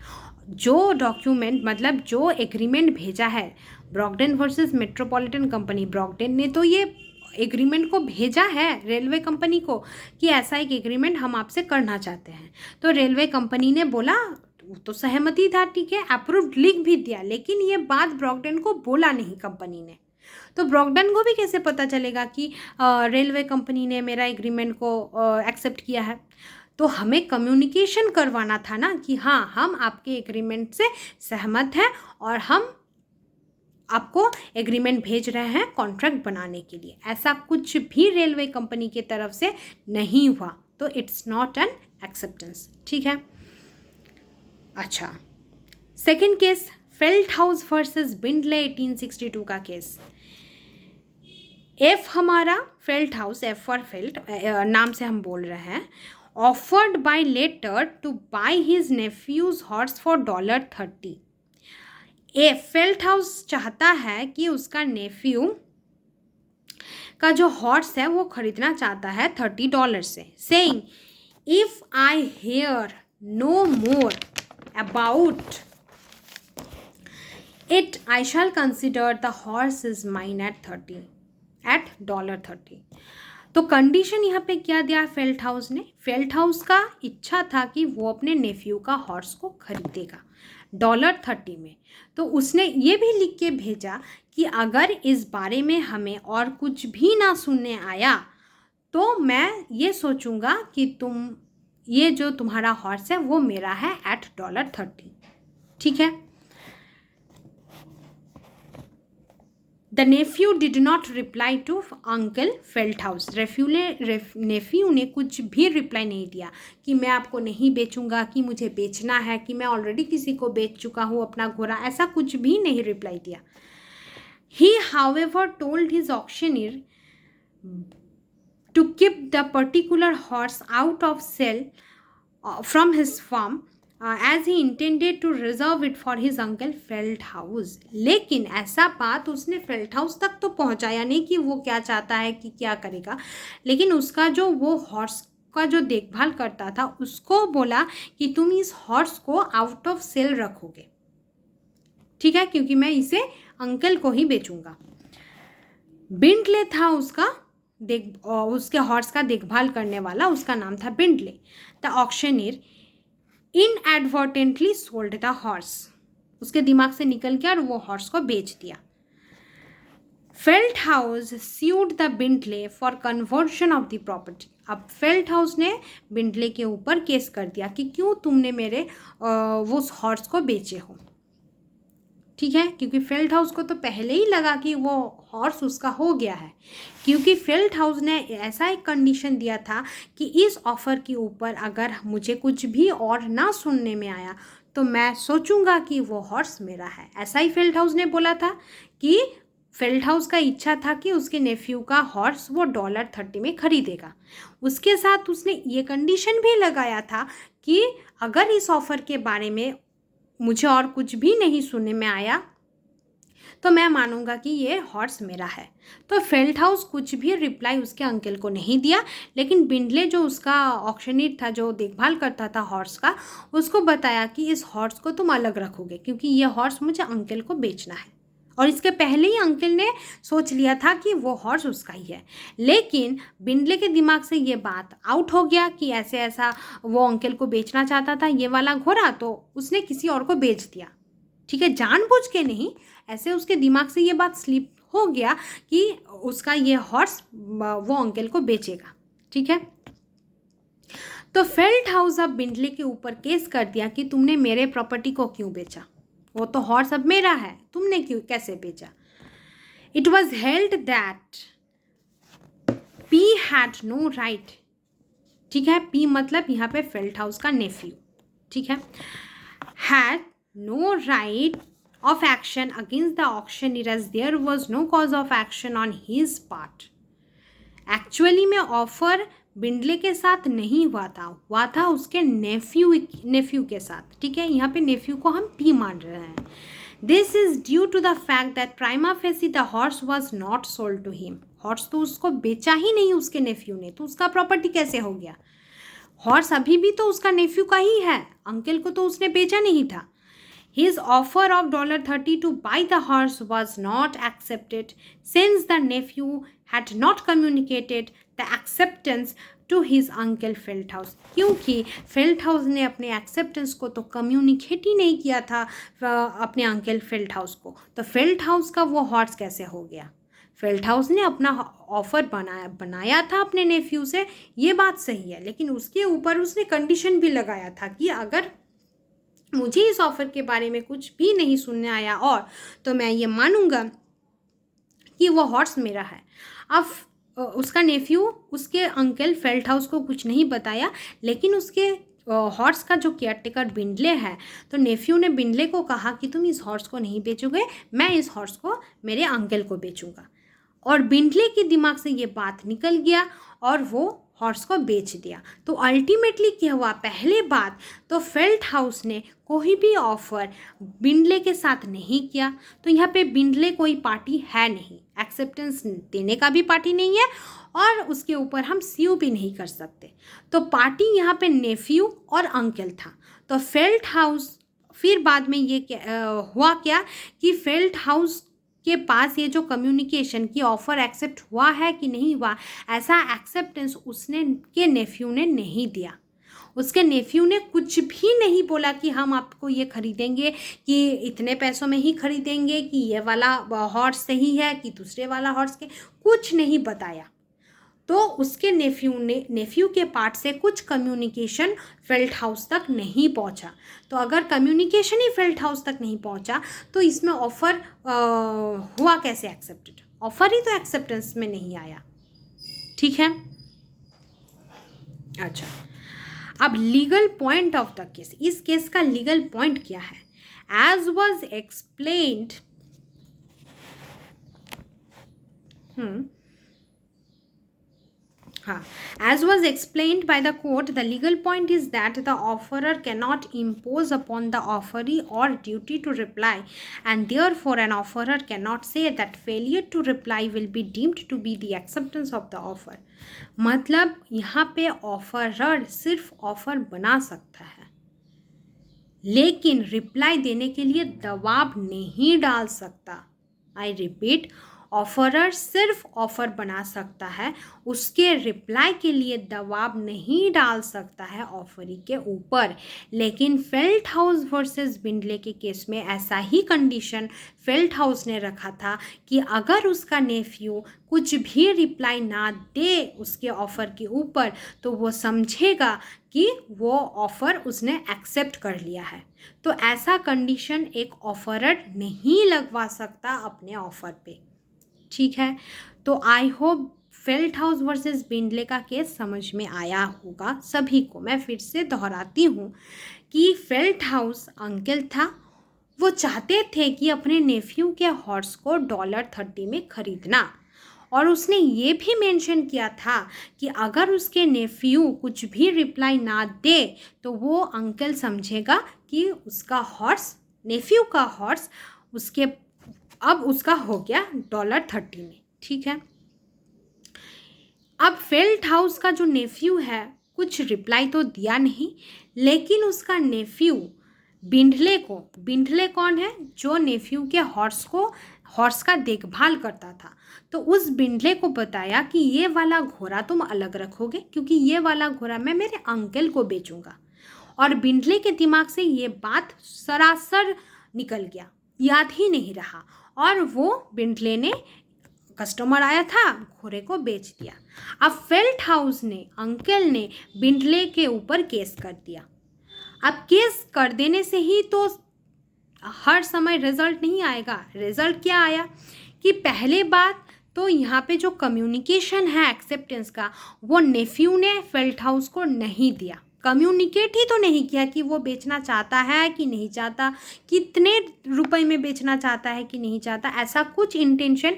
जो डॉक्यूमेंट, मतलब जो एग्रीमेंट भेजा है ब्रॉगडेन वर्सेस मेट्रोपॉलिटन कंपनी, ब्रॉगडेन ने तो ये एग्रीमेंट को भेजा है रेलवे कंपनी को कि ऐसा एक एग्रीमेंट हम आपसे करना चाहते हैं। तो रेलवे कंपनी ने बोला, तो सहमति था, ठीक है, अप्रूव्ड लिख भी दिया, लेकिन ये बात ब्रॉगडेन को बोला नहीं कंपनी ने। तो ब्रॉगडेन को भी कैसे पता चलेगा कि रेलवे कंपनी ने मेरा एग्रीमेंट को एक्सेप्ट किया है? तो हमें कम्युनिकेशन करवाना था ना कि हाँ हम आपके एग्रीमेंट से सहमत हैं और हम आपको एग्रीमेंट भेज रहे हैं कॉन्ट्रैक्ट बनाने के लिए। ऐसा कुछ भी रेलवे कंपनी की तरफ से नहीं हुआ, तो इट्स नॉट एन एक्सेप्टेंस, ठीक है। अच्छा, सेकंड केस, फेल्टहाउस वर्सेस बिंडले 1862 का केस। एफ हमारा फेल्टहाउस, एफ फॉर फेल्ट नाम से हम बोल रहे हैं, offered by letter to by his nephews horse for $30। Felthouse चाहता है कि उसका नेफ्यू का जो हॉर्स है वो खरीदना चाहता है $30 से, saying if I hear no more about it I shall consider the horse is mine at $30। तो कंडीशन यहाँ पे क्या दिया फेल्टहाउस ने? फेल्टहाउस का इच्छा था कि वो अपने नेफ्यू का हॉर्स को खरीदेगा $30 में। तो उसने ये भी लिख के भेजा कि अगर इस बारे में हमें और कुछ भी ना सुनने आया तो मैं ये सोचूंगा कि ये जो तुम्हारा हॉर्स है वो मेरा है एट $30, ठीक है। The nephew did not reply to uncle Felthouse. Nephew ने कुछ भी रिप्लाई नहीं दिया कि मैं आपको नहीं बेचूंगा, कि मुझे बेचना है, कि मैं ऑलरेडी किसी को बेच चुका हूँ अपना घोड़ा, ऐसा कुछ भी नहीं रिप्लाई दिया। He however told his auctioneer to keep the particular horse out of sale from his farm as he intended to reserve it for his uncle Feldhaus। लेकिन ऐसा बात उसने फेल्टहाउस तक तो पहुंचाया नहीं कि वो क्या चाहता है, कि क्या करेगा, लेकिन उसका जो वो हॉर्स का जो देखभाल करता था उसको बोला कि तुम इस हॉर्स को आउट ऑफ सेल रखोगे, ठीक है, क्योंकि मैं इसे अंकल को ही बेचूंगा। बिंटले था उसका उसके हॉर्स का देखभाल करने वाला, उसका नाम था Bintley. The auctioneer inadvertently sold the horse. उसके दिमाग से निकल गया और वो हॉर्स को बेच दिया। Felthouse sued the Bintley for conversion of the property. अब फेल्टहाउस ने बिंटले के ऊपर केस कर दिया कि क्यों तुमने मेरे वो हॉर्स को बेचे हो, ठीक है, क्योंकि फेल्टहाउस को तो पहले ही लगा कि वो हॉर्स उसका हो गया है, क्योंकि फेल्टहाउस ने ऐसा एक कंडीशन दिया था कि इस ऑफ़र के ऊपर अगर मुझे कुछ भी और ना सुनने में आया तो मैं सोचूंगा कि वो हॉर्स मेरा है। ऐसा ही फेल्टहाउस ने बोला था कि फेल्टहाउस का इच्छा था कि उसके नेफ्यू का हॉर्स वो $30 में खरीदेगा। उसके साथ उसने ये कंडीशन भी लगाया था कि अगर इस ऑफ़र के बारे में मुझे और कुछ भी नहीं सुनने में आया तो मैं मानूंगा कि ये हॉर्स मेरा है। तो फेल्टहाउस कुछ भी रिप्लाई उसके अंकल को नहीं दिया, लेकिन बिंडले जो उसका ऑक्शनियर था, जो देखभाल करता था हॉर्स का, उसको बताया कि इस हॉर्स को तुम अलग रखोगे क्योंकि ये हॉर्स मुझे अंकल को बेचना है। और इसके पहले ही अंकल ने सोच लिया था कि वो हॉर्स उसका ही है, लेकिन बिंडले के दिमाग से ये बात आउट हो गया कि ऐसे ऐसा वो अंकल को बेचना चाहता था ये वाला घोड़ा, तो उसने किसी और को बेच दिया, ठीक है, जानबूझ के नहीं, ऐसे उसके दिमाग से ये बात स्लिप हो गया कि उसका ये हॉर्स वो अंकल को बेचेगा, ठीक है। तो फेल्टहाउस अब बिंडले के ऊपर केस कर दिया कि तुमने मेरे प्रॉपर्टी को क्यों बेचा, वो तो हॉर्स अब मेरा है, तुमने क्यों कैसे बेचा। It was held that P had no right, ठीक है, पी मतलब यहाँ पे फेल्टहाउस का नेफ्यू, ठीक है, had no right of action against the auctioneer as there was no cause of action on his part। Actually में ऑफर बिंडले के साथ नहीं हुआ था उसके नेफ्यू के साथ, ठीक है, यहाँ पे नेफ्यू को हम पी मान रहे हैं। This is due to the fact that prima facie the horse was not sold to him. Horse तो उसको बेचा ही नहीं उसके नेफ्यू ने, तो उसका प्रॉपर्टी कैसे हो गया। हॉर्स अभी भी तो उसका नेफ्यू का ही है, अंकल को तो उसने बेचा नहीं था। His offer of $30 to buy the horse was not accepted since the nephew had not communicated the acceptance to his uncle Feldhaus। क्योंकि फेल्टहाउस ने अपने एक्सेप्टेंस को तो कम्युनिकेट ही नहीं किया था अपने अंकल फेल्टहाउस को, तो फेल्टहाउस का वो हॉर्स कैसे हो गया। फेल्टहाउस ने अपना ऑफर बनाया था अपने नेफ्यू से, ये बात सही है, लेकिन उसके ऊपर उसने कंडीशन भी लगाया था कि अगर मुझे इस ऑफ़र के बारे में कुछ भी नहीं सुनने आया और तो मैं ये मानूंगा कि वो हॉर्स मेरा है। अब उसका नेफ्यू उसके अंकल फेल्टहाउस को कुछ नहीं बताया, लेकिन उसके हॉर्स का जो केयरटेकर बिंडले है, तो नेफ्यू ने बिंडले को कहा कि तुम इस हॉर्स को नहीं बेचोगे, मैं इस हॉर्स को मेरे अंकल को बेचूंगा। और बिंडले के दिमाग से ये बात निकल गया और वो हॉर्स को बेच दिया। तो अल्टीमेटली क्या हुआ, पहले बात तो फेल्टहाउस ने कोई भी ऑफर बिंडले के साथ नहीं किया, तो यहाँ पे बिंडले कोई पार्टी है नहीं, एक्सेप्टेंस देने का भी पार्टी नहीं है और उसके ऊपर हम स्यू भी नहीं कर सकते। तो पार्टी यहाँ पे नेफ्यू और अंकल था। तो फेल्टहाउस फिर बाद में ये हुआ क्या कि फेल्टहाउस के पास ये जो कम्युनिकेशन की ऑफ़र एक्सेप्ट हुआ है कि नहीं हुआ, ऐसा एक्सेप्टेंस उसने के नेफ्यू ने नहीं दिया। उसके नेफ्यू ने कुछ भी नहीं बोला कि हम आपको ये खरीदेंगे, कि इतने पैसों में ही खरीदेंगे, कि ये वाला हॉर्स सही है कि दूसरे वाला हॉर्स के, कुछ नहीं बताया। तो उसके नेफ्यू के पार्ट से कुछ कम्युनिकेशन फेल्ट हाउस तक नहीं पहुंचा। तो अगर कम्युनिकेशन ही फेल्ट हाउस तक नहीं पहुंचा तो इसमें ऑफर हुआ कैसे एक्सेप्टेड? ऑफर ही तो एक्सेप्टेंस में नहीं आया। ठीक है, अच्छा, अब legal point of the case, इस केस का लीगल पॉइंट क्या है? As was explained, as was explained by the court, the legal point is that the offerer cannot impose upon the offeree or duty to reply, and therefore an offerer cannot say that failure to reply will be deemed to be the acceptance of the offer. मतलब यहाँ पे ऑफरर सिर्फ ऑफर बना सकता है, लेकिन रिप्लाई देने के लिए दबाव नहीं डाल सकता। आई रिपीट, ऑफरर सिर्फ ऑफर बना सकता है, उसके रिप्लाई के लिए दबाव नहीं डाल सकता है ऑफरी के ऊपर। लेकिन फेल्ट हाउस वर्सेस बिंडले के केस में ऐसा ही कंडीशन फेल्ट हाउस ने रखा था कि अगर उसका नेफ्यू कुछ भी रिप्लाई ना दे उसके ऑफ़र के ऊपर तो वो समझेगा कि वो ऑफ़र उसने एक्सेप्ट कर लिया है। तो ऐसा कंडीशन एक ऑफरर नहीं लगवा सकता अपने ऑफ़र पे। ठीक है, तो I hope Felthouse versus Bindley का केस समझ में आया होगा सभी को। मैं फिर से दोहराती हूँ कि फेल्ट हाउस अंकल था, वो चाहते थे कि अपने नेफ्यू के हॉर्स को $30 में ख़रीदना, और उसने ये भी मेंशन किया था कि अगर उसके नेफ्यू कुछ भी रिप्लाई ना दे तो वो अंकल समझेगा कि उसका हॉर्स, नेफ्यू का हॉर्स उसके अब उसका हो गया $30 में। ठीक है, अब फेल्ट हाउस का जो नेफ्यू है कुछ रिप्लाई तो दिया नहीं, लेकिन उसका नेफ्यू बिंडले को, बिंडले कौन है? जो नेफ्यू के हॉर्स का देखभाल करता था, तो उस बिंडले को बताया कि ये वाला घोड़ा तुम अलग रखोगे क्योंकि ये वाला घोड़ा मैं मेरे अंकल को बेचूंगा। और बिंडले के दिमाग से ये बात सरासर निकल गया, याद ही नहीं रहा, और वो बिंडले ने, कस्टमर आया था, घोड़े को बेच दिया। अब फेल्ट हाउस ने, अंकल ने बिंडले के ऊपर केस कर दिया। अब केस कर देने से ही तो हर समय रिजल्ट नहीं आएगा। रिजल्ट क्या आया कि पहले बात तो यहाँ पे जो कम्युनिकेशन है एक्सेप्टेंस का, वो नेफ्यू ने फेल्ट हाउस को नहीं दिया, कम्युनिकेट ही तो नहीं किया कि वो बेचना चाहता है कि नहीं चाहता, कितने रुपए में बेचना चाहता है कि नहीं चाहता, ऐसा कुछ इंटेंशन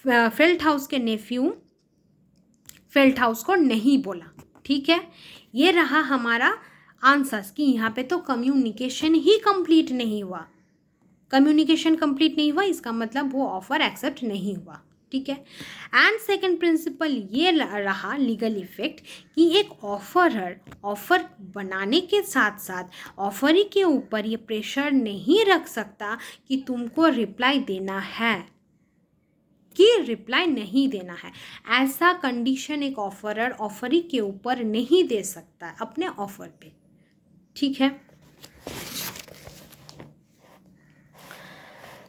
फेल्ट हाउस के नेफ्यू फेल्ट हाउस को नहीं बोला। ठीक है, ये रहा हमारा आंसर्स कि यहाँ पे तो कम्युनिकेशन ही कंप्लीट नहीं हुआ। कम्युनिकेशन कंप्लीट नहीं हुआ इसका मतलब वो ऑफर एक्सेप्ट नहीं हुआ। ठीक है, एंड सेकंड प्रिंसिपल ये रहा लीगल इफेक्ट कि एक ऑफरर ऑफर बनाने के साथ साथ ऑफरी के ऊपर ये प्रेशर नहीं रख सकता कि तुमको रिप्लाई देना है कि रिप्लाई नहीं देना है। ऐसा कंडीशन एक ऑफरर ऑफरी के ऊपर नहीं दे सकता अपने ऑफर पे। ठीक है,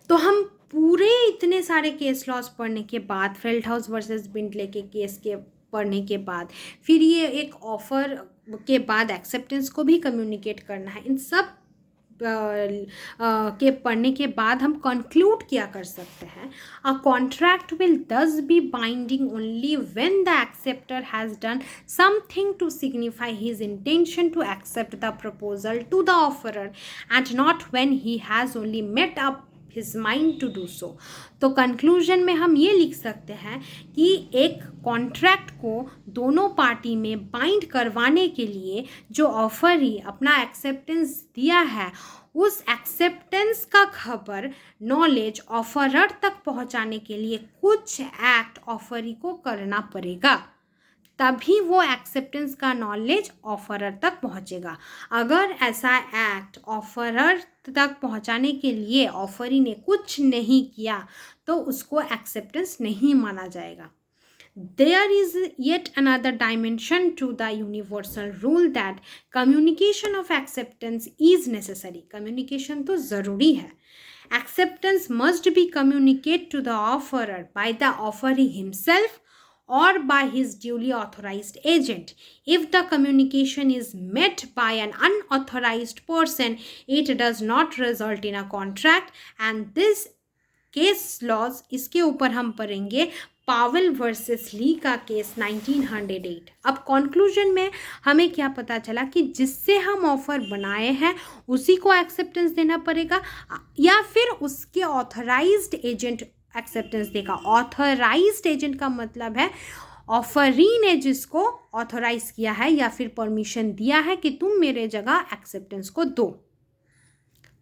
तो हम पूरे इतने सारे केस लॉस पढ़ने के बाद, फेल्ट हाउस वर्सेस बिंडले के केस के पढ़ने के बाद, फिर ये एक ऑफ़र के बाद एक्सेप्टेंस को भी कम्युनिकेट करना है, इन सब के पढ़ने के बाद हम कंक्लूड क्या कर सकते हैं? A contract will thus be binding only when the accepter has done something to signify his intention to accept the proposal to the offerer and not when he has only made up his mind to do so. तो कंक्लूजन में हम ये लिख सकते हैं कि एक कॉन्ट्रैक्ट को दोनों पार्टी में बाइंड करवाने के लिए जो ऑफरी अपना एक्सेप्टेंस दिया है, उस एक्सेप्टेंस का खबर, नॉलेज ऑफरर तक पहुंचाने के लिए कुछ एक्ट ऑफरी को करना पड़ेगा, तभी वो एक्सेप्टेंस का नॉलेज ऑफरर तक पहुंचेगा। अगर ऐसा एक्ट ऑफरर तक पहुंचाने के लिए ऑफरी ने कुछ नहीं किया तो उसको एक्सेप्टेंस नहीं माना जाएगा। There is yet another dimension to the universal rule that communication of acceptance is necessary. Communication तो ज़रूरी है। Acceptance must be communicated to the offerer by the offeree himself or by his duly authorized agent. If the communication is met by an unauthorized person, it does not result in a contract, and this case laws, इसके ऊपर हम पढ़ेंगे पावेल वर्सेस ली का केस 1908। अब कंक्लूजन में हमें क्या पता चला कि जिससे हम ऑफर बनाए हैं उसी को एक्सेप्टेंस देना पड़ेगा या फिर उसके ऑथराइज्ड एजेंट एक्सेप्टेंस देगा। ऑथराइज्ड एजेंट का मतलब है ऑफरी ने जिसको ऑथराइज किया है या फिर परमिशन दिया है कि तुम मेरे जगह एक्सेप्टेंस को दो,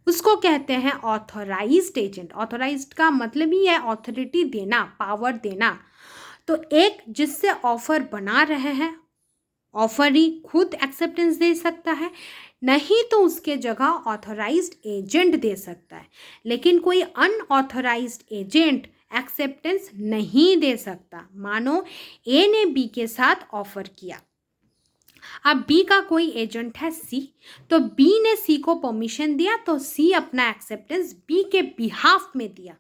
उसको कहते हैं ऑथराइज्ड एजेंट। ऑथराइज्ड का मतलब ही है ऑथोरिटी देना, पावर देना। तो एक जिससे ऑफर बना रहे हैं, ऑफरी खुद एक्सेप्टेंस दे सकता है, नहीं तो उसके जगह ऑथराइज्ड एजेंट दे सकता है, लेकिन कोई अनऑथराइज्ड एजेंट एक्सेप्टेंस नहीं दे सकता। मानो ए ने बी के साथ ऑफर किया, अब बी का कोई एजेंट है सी, तो बी ने सी को परमिशन दिया, तो सी अपना एक्सेप्टेंस बी के बिहाफ में दिया,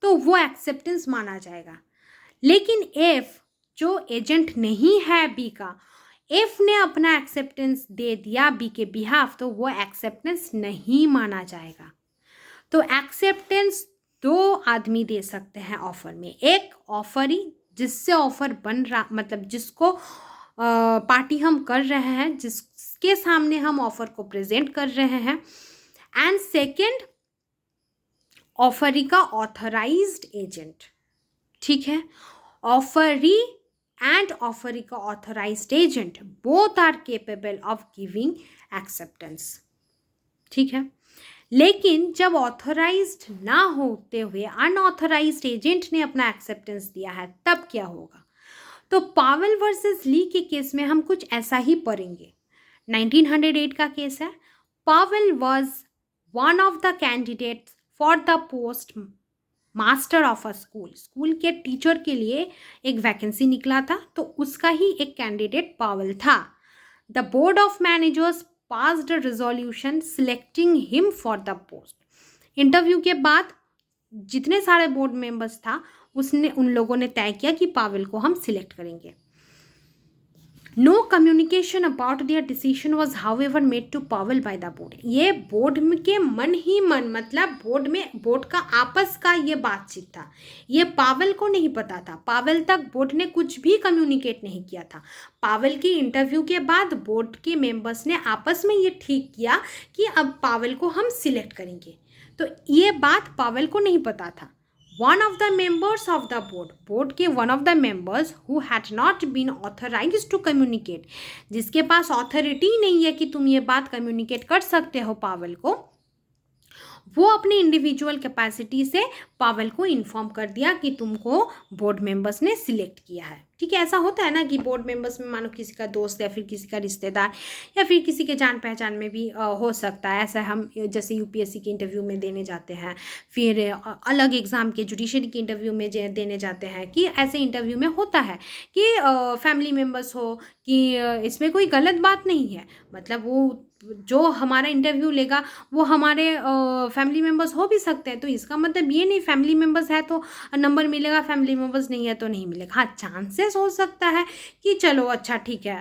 तो वो एक्सेप्टेंस माना जाएगा। लेकिन एफ जो एजेंट नहीं है बी का, एफ ने अपना एक्सेप्टेंस दे दिया बी के बिहाफ, तो वो एक्सेप्टेंस नहीं माना जाएगा। तो एक्सेप्टेंस दो आदमी दे सकते हैं ऑफर में, एक ऑफरी जिससे ऑफर बन रहा, मतलब जिसको पार्टी हम कर रहे हैं, जिसके सामने हम ऑफर को प्रेजेंट कर रहे हैं, एंड सेकेंड ऑफरी का ऑथराइज्ड एजेंट। ठीक है, ऑफरी एंड ऑफरी का authorised agent both are capable of giving acceptance. ठीक है, लेकिन जब ऑथराइज्ड ना होते हुए अनऑथराइज्ड एजेंट ने अपना एक्सेप्टेंस दिया है, तब क्या होगा? तो पावेल वर्सेस ली के केस में हम कुछ ऐसा ही पढ़ेंगे। 1908 का केस है। Powell was one of the candidates for the post master of a school. School के टीचर के लिए एक वैकेंसी निकला था, तो उसका ही एक कैंडिडेट पावेल था। The board of managers passed a resolution selecting him for the post. Interview के बाद जितने सारे बोर्ड मेंबर्स था, उन लोगों ने तय किया कि पावेल को हम सिलेक्ट करेंगे। No communication about their decision was however made to Powell by the board. ये बोर्ड के मन ही मन, मतलब बोर्ड का आपस का ये बातचीत था, ये पावेल को नहीं पता था। पावेल तक बोर्ड ने कुछ भी कम्युनिकेट नहीं किया था। पावेल की इंटरव्यू के बाद बोर्ड के मेंबर्स ने आपस में ये ठीक किया कि अब पावेल को हम सिलेक्ट करेंगे, तो ये बात पावेल को नहीं पता था। One of the members of the board के one of the members who had not been authorized to communicate, जिसके पास ऑथोरिटी नहीं है कि तुम ये बात कम्युनिकेट कर सकते हो पावेल को, वो अपनी इंडिविजुअल कैपेसिटी से पावेल को इन्फॉर्म कर दिया कि तुमको बोर्ड मेंबर्स ने सिलेक्ट किया है। ठीक है, ऐसा होता है ना कि बोर्ड मेंबर्स में मानो किसी का दोस्त या फिर किसी का रिश्तेदार या फिर किसी के जान पहचान में भी हो सकता है। ऐसा हम जैसे यूपीएससी के इंटरव्यू में देने जाते हैं, फिर अलग एग्ज़ाम के जुडिशरी के इंटरव्यू में देने जाते हैं, कि ऐसे इंटरव्यू में होता है कि फैमिली मेम्बर्स हो, कि इसमें कोई गलत बात नहीं है, मतलब वो जो हमारा इंटरव्यू लेगा वो हमारे फैमिली मेम्बर्स हो भी सकते हैं, तो इसका मतलब ये नहीं फैमिली मेम्बर्स है तो नंबर मिलेगा, फैमिली मेम्बर्स नहीं है तो नहीं मिलेगा। हाँ, चांसेस हो सकता है कि चलो अच्छा ठीक है,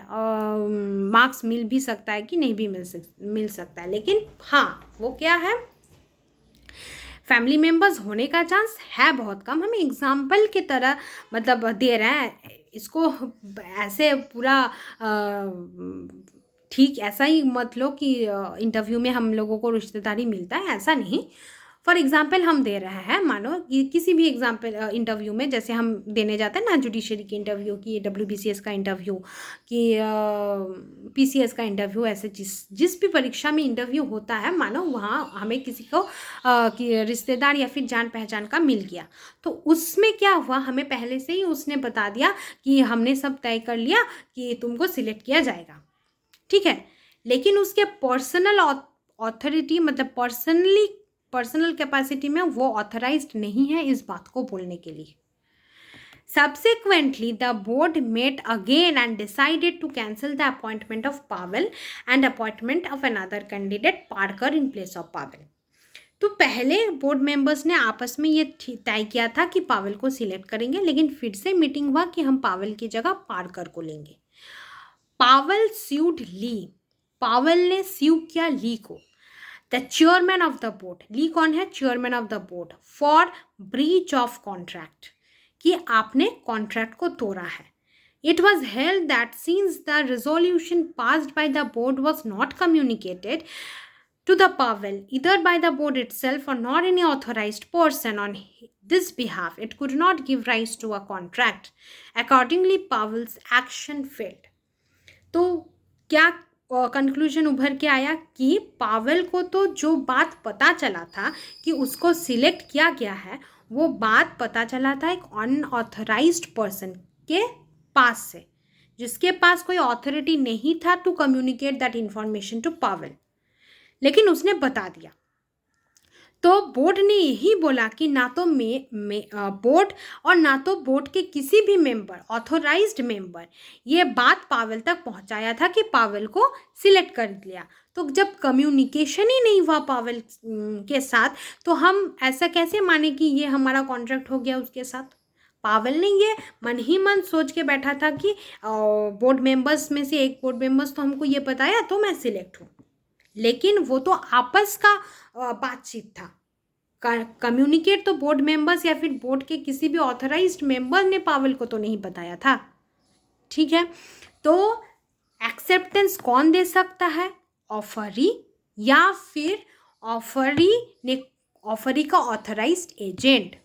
मार्क्स मिल भी सकता है कि नहीं भी मिल सकता है, लेकिन हाँ वो क्या है, फैमिली मेम्बर्स होने का चांस है बहुत कम। हम एग्जाम्पल की तरह मतलब दे रहे हैं इसको, ऐसे पूरा ठीक ऐसा ही मत लो कि इंटरव्यू में हम लोगों को रिश्तेदारी मिलता है, ऐसा नहीं। फॉर एग्जांपल हम दे रहे हैं, मानो कि किसी भी एग्जांपल इंटरव्यू में जैसे हम देने जाते हैं ना जुडिशरी की इंटरव्यू, की WBCS का इंटरव्यू, कि PCS का इंटरव्यू, ऐसे जिस भी परीक्षा में इंटरव्यू होता है, मानो वहाँ हमें किसी को कि रिश्तेदार या फिर जान पहचान का मिल गया, तो उसमें क्या हुआ, हमें पहले से ही उसने बता दिया कि हमने सब तय कर लिया कि तुमको सिलेक्ट किया जाएगा। ठीक है, लेकिन उसके पर्सनल ऑथोरिटी मतलब पर्सनल कैपेसिटी में वो ऑथराइज्ड नहीं है इस बात को बोलने के लिए। Subsequently, the board met again and decided to cancel the appointment of Pavel and appointment of another candidate, Parker, in place of Pavel. तो पहले बोर्ड मेंबर्स ने आपस में ये तय किया था कि पावेल को सिलेक्ट करेंगे, लेकिन फिर से मीटिंग हुआ कि हम पावेल की जगह पार्कर को लेंगे। पावेल स्यूड ली, पावेल ने स्यू किया ली को। The chairman of the board, Lee कौन है? Chairman of the board, for breach of contract, कि आपने कॉन्ट्रैक्ट को तोड़ा है। It was held that since the resolution passed by the board was not communicated to the Pavel, either by the board itself or nor any authorized person on this behalf, it could not give rise to a contract. Accordingly, Pavel's action failed. तो क्या कंक्लूजन उभर के आया कि पावेल को तो जो बात पता चला था कि उसको सिलेक्ट किया गया है, वो बात पता चला था एक अनऑथराइज्ड पर्सन के पास से, जिसके पास कोई अथॉरिटी नहीं था to communicate that information to Powell, लेकिन उसने बता दिया। तो बोर्ड ने यही बोला कि ना तो बोर्ड और ना तो बोर्ड के किसी भी मेंबर, ऑथोराइज्ड मेंबर, ये बात पावेल तक पहुंचाया था कि पावेल को सिलेक्ट कर लिया। तो जब कम्युनिकेशन ही नहीं हुआ पावेल के साथ, तो हम ऐसा कैसे माने कि ये हमारा कॉन्ट्रैक्ट हो गया उसके साथ? पावेल ने ये मन ही मन सोच के बैठा था कि बोर्ड मेंबर्स में से एक बोर्ड मेंबर्स तो हमको ये बताया तो मैं सिलेक्ट हूँ, लेकिन वो तो आपस का बातचीत था। कम्युनिकेट तो बोर्ड मेंबर्स या फिर बोर्ड के किसी भी ऑथराइज्ड मेंबर ने पावेल को तो नहीं बताया था। ठीक है, तो एक्सेप्टेंस कौन दे सकता है? ऑफरी या फिर ऑफरी का ऑथराइज्ड एजेंट।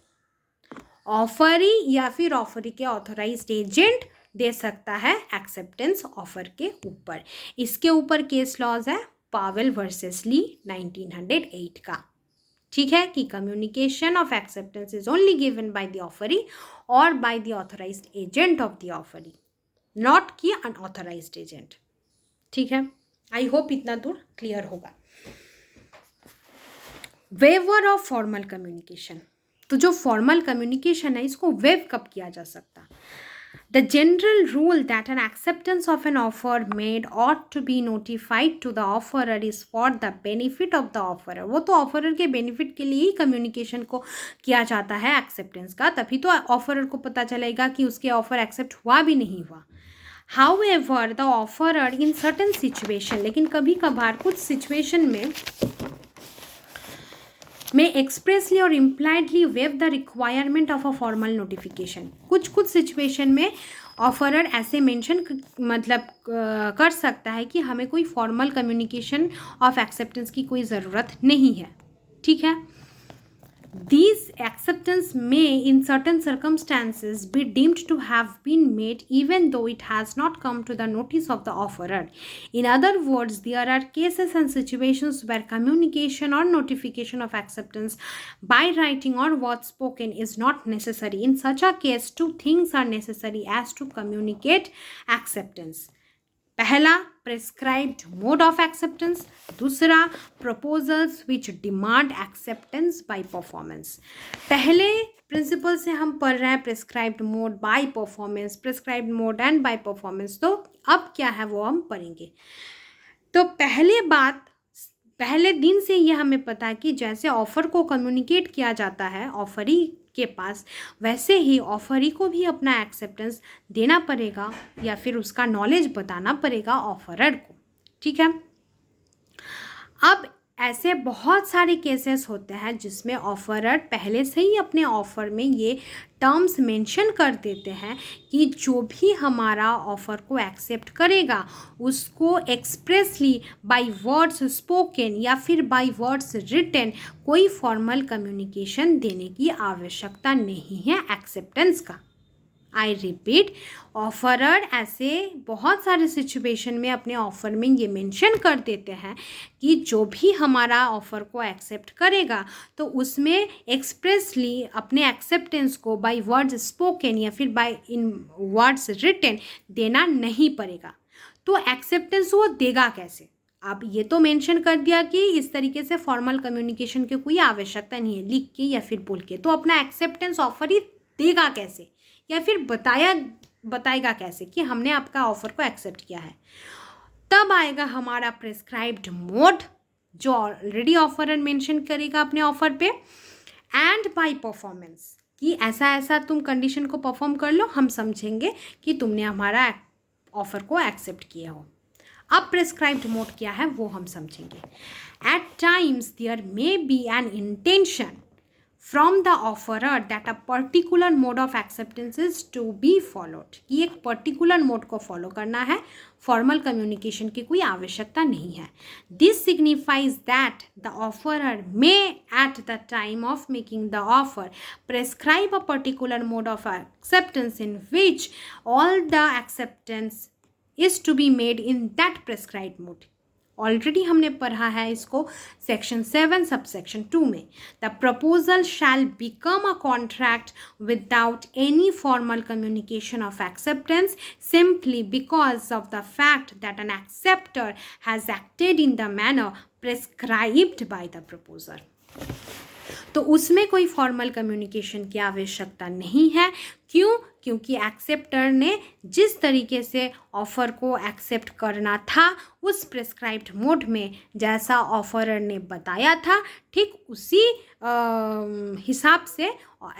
ऑफरी या फिर ऑफरी के ऑथराइज्ड एजेंट दे सकता है एक्सेप्टेंस ऑफर के ऊपर। इसके ऊपर केस लॉज है पावेल वर्सेस ली 1908 का। ठीक है, कि communication of acceptance is only given by the offeree or by the authorised agent of the offeree, not कि अनऑथराइज्ड एजेंट। ठीक है, आई होप इतना दूर क्लियर होगा। वेवर ऑफ फॉर्मल कम्युनिकेशन, तो जो फॉर्मल कम्युनिकेशन है इसको वेव कब किया जा सकता? The general rule that an acceptance of an offer made ought to be notified to the offerer is for the benefit of the offerer. वो तो ऑफरर के बेनिफिट के लिए ही कम्युनिकेशन को किया जाता है एक्सेप्टेंस का, तभी तो ऑफरर को पता चलेगा कि उसके ऑफर एक्सेप्ट हुआ भी नहीं हुआ। However, the offerer in certain situation, लेकिन कभी कभार कुछ सिचुएशन में एक्सप्रेसली और impliedly wave the requirement of a formal notification. कुछ सिचुएशन में ऑफरर ऐसे मेंशन कर सकता है कि हमें कोई फॉर्मल कम्युनिकेशन ऑफ एक्सेप्टेंस की कोई ज़रूरत नहीं है। ठीक है, these acceptance may in certain circumstances be deemed to have been made even though it has not come to the notice of the offerer. In other words, there are cases and situations where communication or notification of acceptance by writing or word spoken is not necessary. In such a case, two things are necessary as to communicate acceptance. पहला, प्रेस्क्राइब्ड मोड ऑफ एक्सेप्टेंस। दूसरा, proposals which demand acceptance by performance. पहले प्रिंसिपल से हम पढ़ रहे हैं prescribed mode, by performance, prescribed mode and by performance. तो अब क्या है वो हम पढ़ेंगे। तो पहले दिन से ये हमें पता है कि जैसे ऑफर को कम्युनिकेट किया जाता है ऑफरी के पास, वैसे ही ऑफरी को भी अपना एक्सेप्टेंस देना पड़ेगा या फिर उसका नॉलेज बताना पड़ेगा ऑफरर को। ठीक है, अब ऐसे बहुत सारे केसेस होते हैं जिसमें ऑफरर पहले से ही अपने ऑफ़र में ये टर्म्स मेंशन कर देते हैं कि जो भी हमारा ऑफ़र को एक्सेप्ट करेगा उसको एक्सप्रेसली बाय वर्ड्स स्पोकन या फिर बाय वर्ड्स रिटन कोई फॉर्मल कम्युनिकेशन देने की आवश्यकता नहीं है एक्सेप्टेंस का। आई रिपीट, ऑफरर ऐसे बहुत सारे सिचुएशन में अपने ऑफ़र में ये मेंशन कर देते हैं कि जो भी हमारा ऑफ़र को एक्सेप्ट करेगा तो उसमें एक्सप्रेसली अपने एक्सेप्टेंस को बाय वर्ड्स स्पोकन या फिर बाय इन वर्ड्स रिटन देना नहीं पड़ेगा। तो एक्सेप्टेंस वो देगा कैसे? अब ये तो मेंशन कर दिया कि इस तरीके से फॉर्मल कम्युनिकेशन की कोई आवश्यकता नहीं है लिख के या फिर बोल के, तो अपना एक्सेप्टेंस ऑफर ही देगा कैसे या फिर बताएगा कैसे कि हमने आपका ऑफर को एक्सेप्ट किया है? तब आएगा हमारा प्रेस्क्राइब्ड मोड जो ऑलरेडी ऑफरर मेंशन करेगा अपने ऑफर पे, एंड बाय परफॉर्मेंस, कि ऐसा ऐसा तुम कंडीशन को परफॉर्म कर लो, हम समझेंगे कि तुमने हमारा ऑफर को एक्सेप्ट किया हो। अब प्रिस्क्राइब्ड मोड क्या है वो हम समझेंगे। At times there may be an intention from the offerer that a particular mode of acceptance is to be followed, कि एक पर्टिकुलर मोड को फॉलो करना है, फॉर्मल कम्युनिकेशन की कोई आवश्यकता नहीं है। This signifies that the offerer may at the time of making the offer prescribe a particular mode of acceptance in which all the acceptance is to be made in that prescribed mode। Already हमने पढ़ा है इसको सेक्शन 7 सबसेक्शन 2 में। The proposal shall become a contract without any formal communication of acceptance simply because of the fact that an accepter has acted in the manner prescribed by the proposer. तो उसमें कोई फॉर्मल कम्युनिकेशन की आवश्यकता नहीं है। क्यों? क्योंकि एक्सेप्टर ने जिस तरीके से ऑफ़र को एक्सेप्ट करना था उस प्रिस्क्राइब्ड मोड में, जैसा ऑफरर ने बताया था, ठीक उसी हिसाब से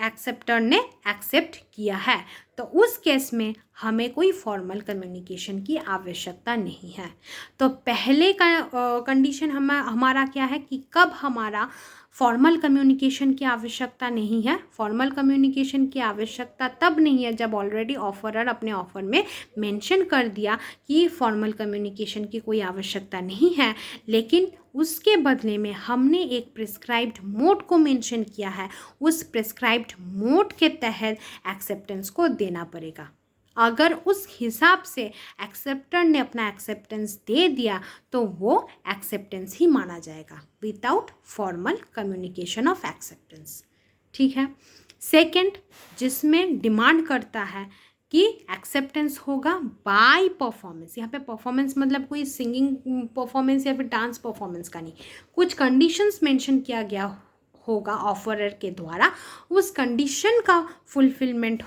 एक्सेप्टर ने एक्सेप्ट किया है। तो उस केस में हमें कोई फॉर्मल कम्युनिकेशन की आवश्यकता नहीं है। तो पहले का कंडीशन हमारा क्या है कि कब हमारा फॉर्मल कम्युनिकेशन की आवश्यकता नहीं है। फॉर्मल कम्युनिकेशन की आवश्यकता तब नहीं है जब ऑलरेडी ऑफरर अपने ऑफर में मेंशन कर दिया कि फॉर्मल कम्युनिकेशन की कोई आवश्यकता नहीं है, लेकिन उसके बदले में हमने एक प्रिस्क्राइब्ड मोड को मेंशन किया है, उस प्रिस्क्राइब्ड मोड के तहत एक्सेप्टेंस को देना पड़ेगा। अगर उस हिसाब से एक्सेप्टर ने अपना एक्सेप्टेंस दे दिया तो वो एक्सेप्टेंस ही माना जाएगा without formal communication of acceptance. ठीक है। सेकंड, जिसमें डिमांड करता है कि एक्सेप्टेंस होगा बाय परफॉर्मेंस। यहाँ पे परफॉर्मेंस मतलब कोई सिंगिंग परफॉर्मेंस या फिर डांस परफॉर्मेंस का नहीं, कुछ कंडीशंस मेंशन किया गया होगा ऑफरर के द्वारा, उस कंडीशन का फुलफिलमेंट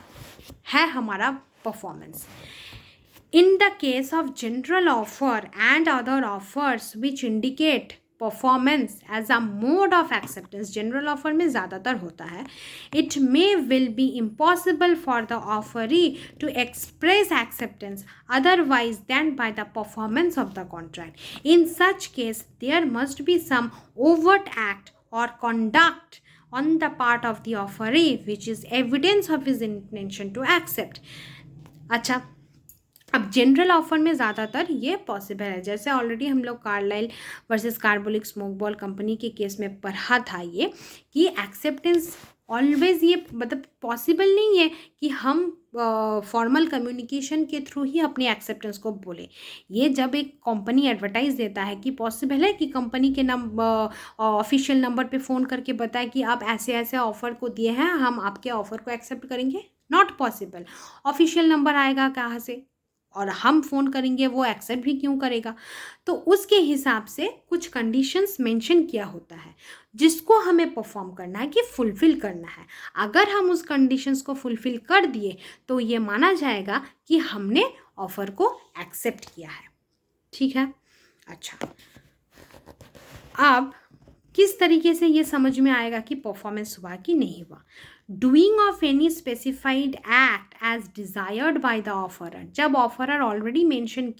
है हमारा performance. In the case of general offer and other offers which indicate performance as a mode of acceptance, general offer में ज़्यादातर होता है, it may will be impossible for the offeree to express acceptance otherwise than by the performance of the contract. In such case, there must be some overt act or conduct on the part of the offeree which is evidence of his intention to accept. अच्छा, अब जनरल ऑफर में ज़्यादातर ये पॉसिबल है, जैसे ऑलरेडी हम लोग Carlill versus Carbolic Smoke Ball Company के केस में पढ़ा था ये कि एक्सेप्टेंस ऑलवेज ये मतलब पॉसिबल नहीं है कि हम फॉर्मल कम्युनिकेशन के थ्रू ही अपनी एक्सेप्टेंस को बोले। ये जब एक कंपनी एडवर्टाइज देता है कि पॉसिबल है कि कंपनी के ऑफिशियल नंबर पे फ़ोन करके बताए कि आप ऐसे ऐसे ऑफ़र को दिए हैं, हम आपके ऑफ़र को एक्सेप्ट करेंगे, नॉट पॉसिबल। ऑफिशियल नंबर आएगा कहाँ से और हम फ़ोन करेंगे, वो एक्सेप्ट भी क्यों करेगा? तो उसके हिसाब से कुछ कंडीशंस मेंशन किया होता है जिसको हमें परफॉर्म करना है कि फुलफ़िल करना है। अगर हम उस कंडीशंस को फुलफ़िल कर दिए तो ये माना जाएगा कि हमने ऑफ़र को एक्सेप्ट किया है। ठीक है। अच्छा, अब किस तरीके से ये समझ में आएगा कि परफॉर्मेंस हुआ कि नहीं हुआ? Doing of any specified act as desired by the offerer, जब ऑफरर ऑलरेडी मेंशन